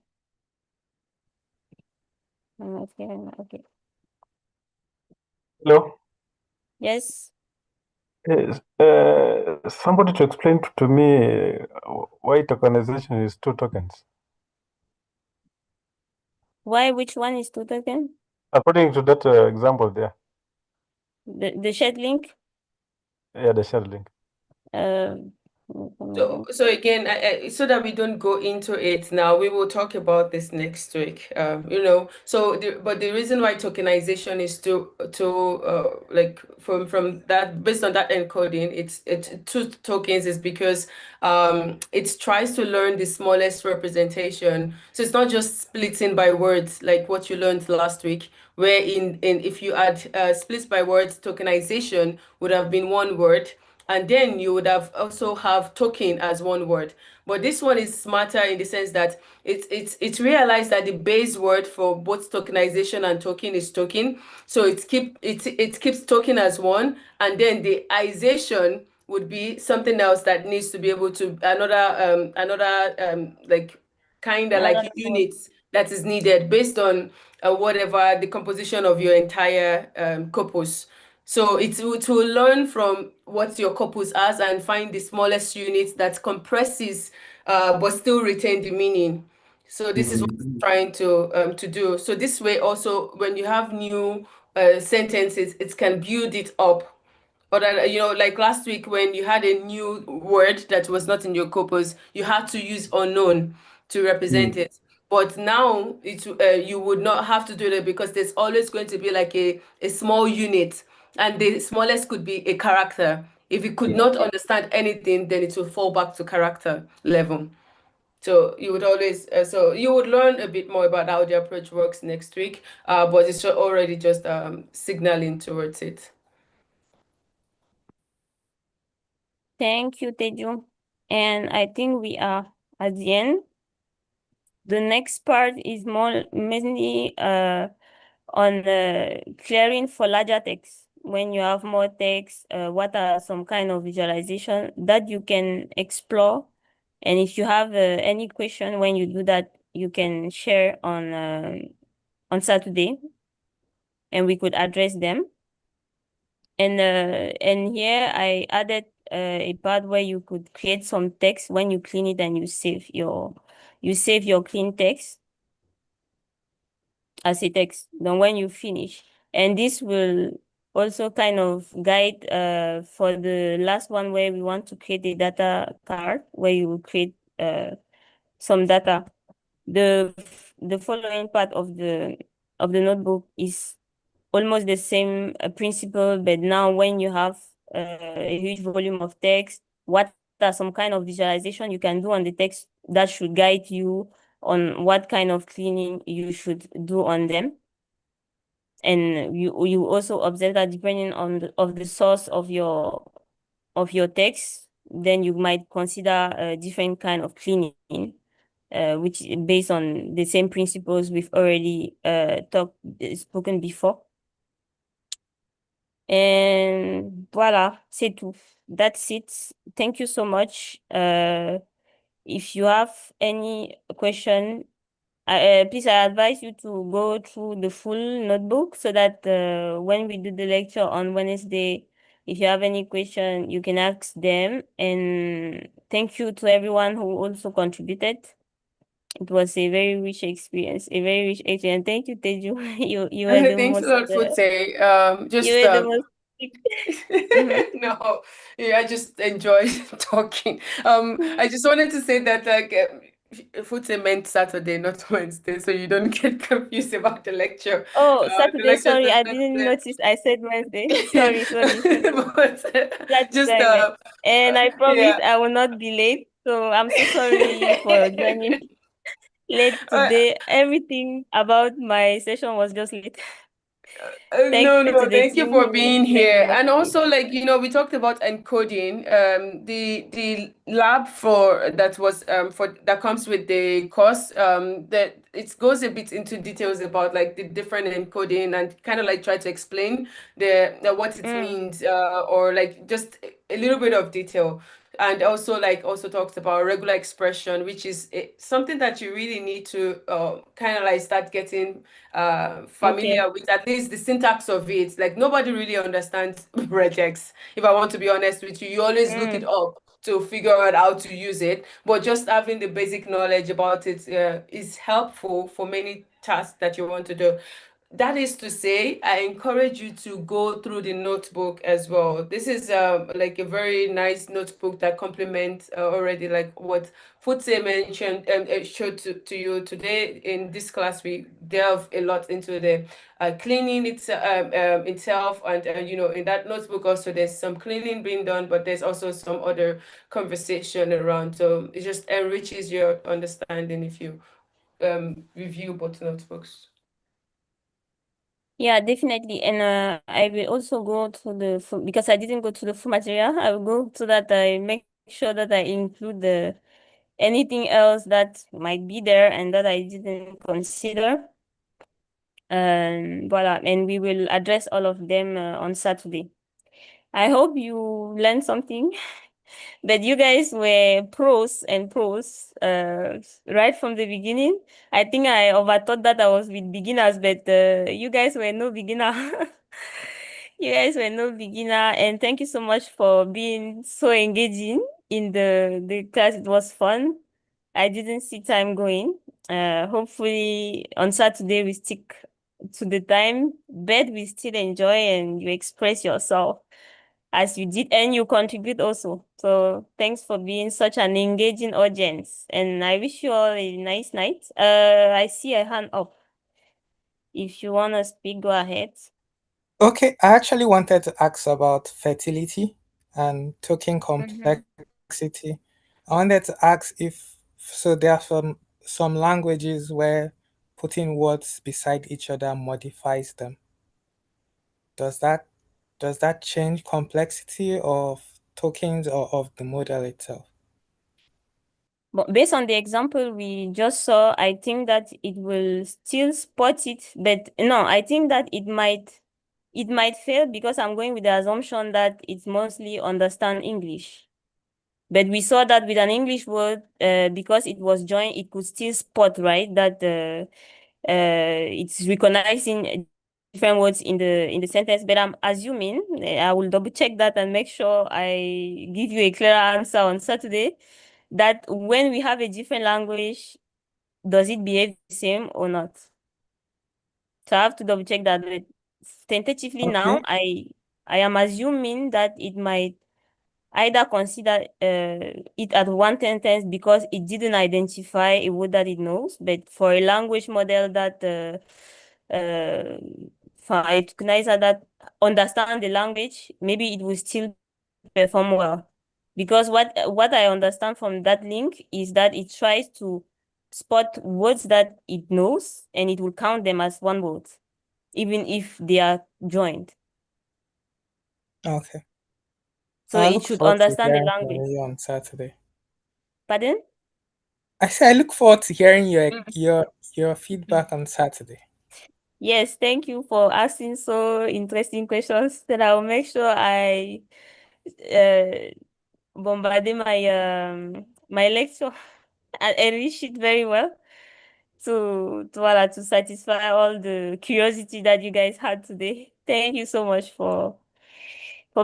Okay. Hello. Yes. Yes. Somebody to explain to me why tokenization is two tokens. Why? Which one is two token? According to that example there. The shared link? Yeah, the shared link. So again, so that we don't go into it now, we will talk about this next week. But the reason why tokenization is like from that, based on that encoding, it's two tokens, is because it tries to learn the smallest representation. So it's not just splitting by words like what you learned last week, where in if you add splits by words, tokenization would have been one word, and then you would have also have token as one word. But this one is smarter in the sense that it's realized that the base word for both tokenization and token is token. So it keeps token as one, and then the ization would be something else that needs to be able to another like kind of like units that is needed based on whatever the composition of your entire corpus. So it will learn from what your corpus has and find the smallest unit that compresses but still retain the meaning. So this is what it's trying to do. So this way also, when you have new sentences, it can build it up. Or that, like last week when you had a new word that was not in your corpus, you had to use unknown to represent it. But now you would not have to do that, because there's always going to be like a small unit, and the smallest could be a character. If it could not understand anything, then it will fall back to character level. So you would always, so you would learn a bit more about how the approach works next week, but it's already just signaling towards it. Thank you, Teju. And I think we are at the end. The next part is more mainly on clearing for larger text. When you have more text, what are some kind of visualization that you can explore? And if you have any question when you do that, you can share on Saturday, and we could address them. And here I added a part where you could create some text when you clean it, and you save your clean text as a text. Then when you finish, and this will also kind of guide for the last one, where we want to create a data card where you will create some data. The following part of the notebook is almost the same principle, but now when you have a huge volume of text, what are some kind of visualization you can do on the text that should guide you on what kind of cleaning you should do on them? And you also observe that depending on the source of your text, then you might consider a different kind of cleaning, which is based on the same principles we've already spoken before. And voilà, c'est tout. That's it. Thank you so much. If you have any question, please, I advise you to go through the full notebook, so that when we do the lecture on Wednesday, if you have any question, you can ask them. And thank you to everyone who also contributed. It was a very rich experience, Thank you, Teju. You were the Thanks a most lot, Futse. you were the most No, yeah, I just enjoy talking. I just wanted to say that like food meant Saturday, not Wednesday, so you don't get confused about the lecture. Oh, The Saturday. lectures Sorry, are I didn't Saturday. notice. I said Wednesday. Sorry, sorry, sorry. But Saturday just I meant. And I promise I will not be late. So I'm so sorry for joining late uh, today. Everything about my session was just late. Thank no, you to no, the thank you team for who being made it here. And possible. also, like, we talked about encoding. The lab for that was for that comes with the course. That it goes a bit into details about like the different encoding and kind of like try to explain the what it means, or like just a little bit of detail. And also like also talked about regular expression, which is something that you really need to kind of like start getting Okay. familiar with at least the syntax of it. Like nobody really understands regex. If I want to be honest with you, you always look it up to figure out how to use it. But just having the basic knowledge about it is helpful for many tasks that you want to do. That is to say, I encourage you to go through the notebook as well. This is like a very nice notebook that complements already like what Futse mentioned and showed to you today. In this class, we delve a lot into the cleaning itself, and in that notebook also there's some cleaning being done, but there's also some other conversation around. So it just enriches your understanding if you review both notebooks. Yeah, definitely. And I will also go to the full, because I didn't go to the full material. I will go to that. I make sure that I include the anything else that might be there and that I didn't consider. Voila, and we will address all of them on Saturday. I hope you learned something. But you guys were pros and pros right from the beginning. I think I overthought that I was with beginners, but you guys were no beginner. You guys were no beginner, and thank you so much for being so engaging in the class. It was fun. I didn't see time going. Hopefully on Saturday we stick to the time, but we still enjoy and you express yourself as you did and you contribute also. So thanks for being such an engaging audience. And I wish you all a nice night. I see a hand up. If you wanna speak, go ahead. Okay, I actually wanted to ask about fertility and token complexity. I wanted to ask if so there are some languages where putting words beside each other modifies them. Does that does that change complexity of tokens or of the model itself? But based on the example we just saw, I think that it will still spot it, but no, I think that it might fail because I'm going with the assumption that it's mostly understand English. But we saw that with an English word, because it was joined, it could still spot, right? That it's recognizing different words in the sentence. But I'm assuming, I will double check that and make sure I give you a clearer answer on Saturday, that when we have a different language, does it behave the same or not? So I have to double check that. But tentatively now, Okay. I am assuming that it might either consider it at one sentence because it didn't identify a word that it knows, but for a language model that for a recognizer that understand the language, maybe it will still perform well. Because what I understand from that link is that it tries to spot words that it knows and it will count them as one word, even if they are joined. Okay. So I it look should forward to understand the hearing from language. you on Saturday. Pardon? I say I look forward to hearing your feedback on Saturday. Yes, thank you for asking so interesting questions. Then I will make sure I uh, bombard my lecture and enrich it very well to satisfy all the curiosity that you guys had today. Thank you so much for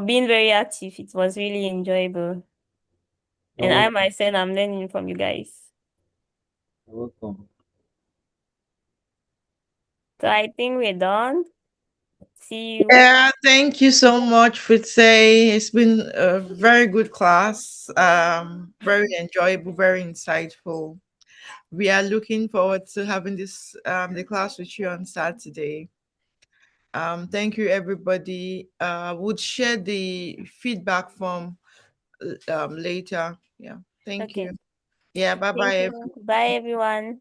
being very active. It was really enjoyable. You're And I welcome. myself I'm learning from you guys. You're welcome. So I think we're done. See you. Yeah, thank you so much, Fritze. It's been a very good class. Very enjoyable, very insightful. We are looking forward to having this the class with you on Saturday. Thank you, everybody. Would share the feedback from later. Yeah, thank Okay. you. Yeah, bye Thank bye. you. Bye, everyone.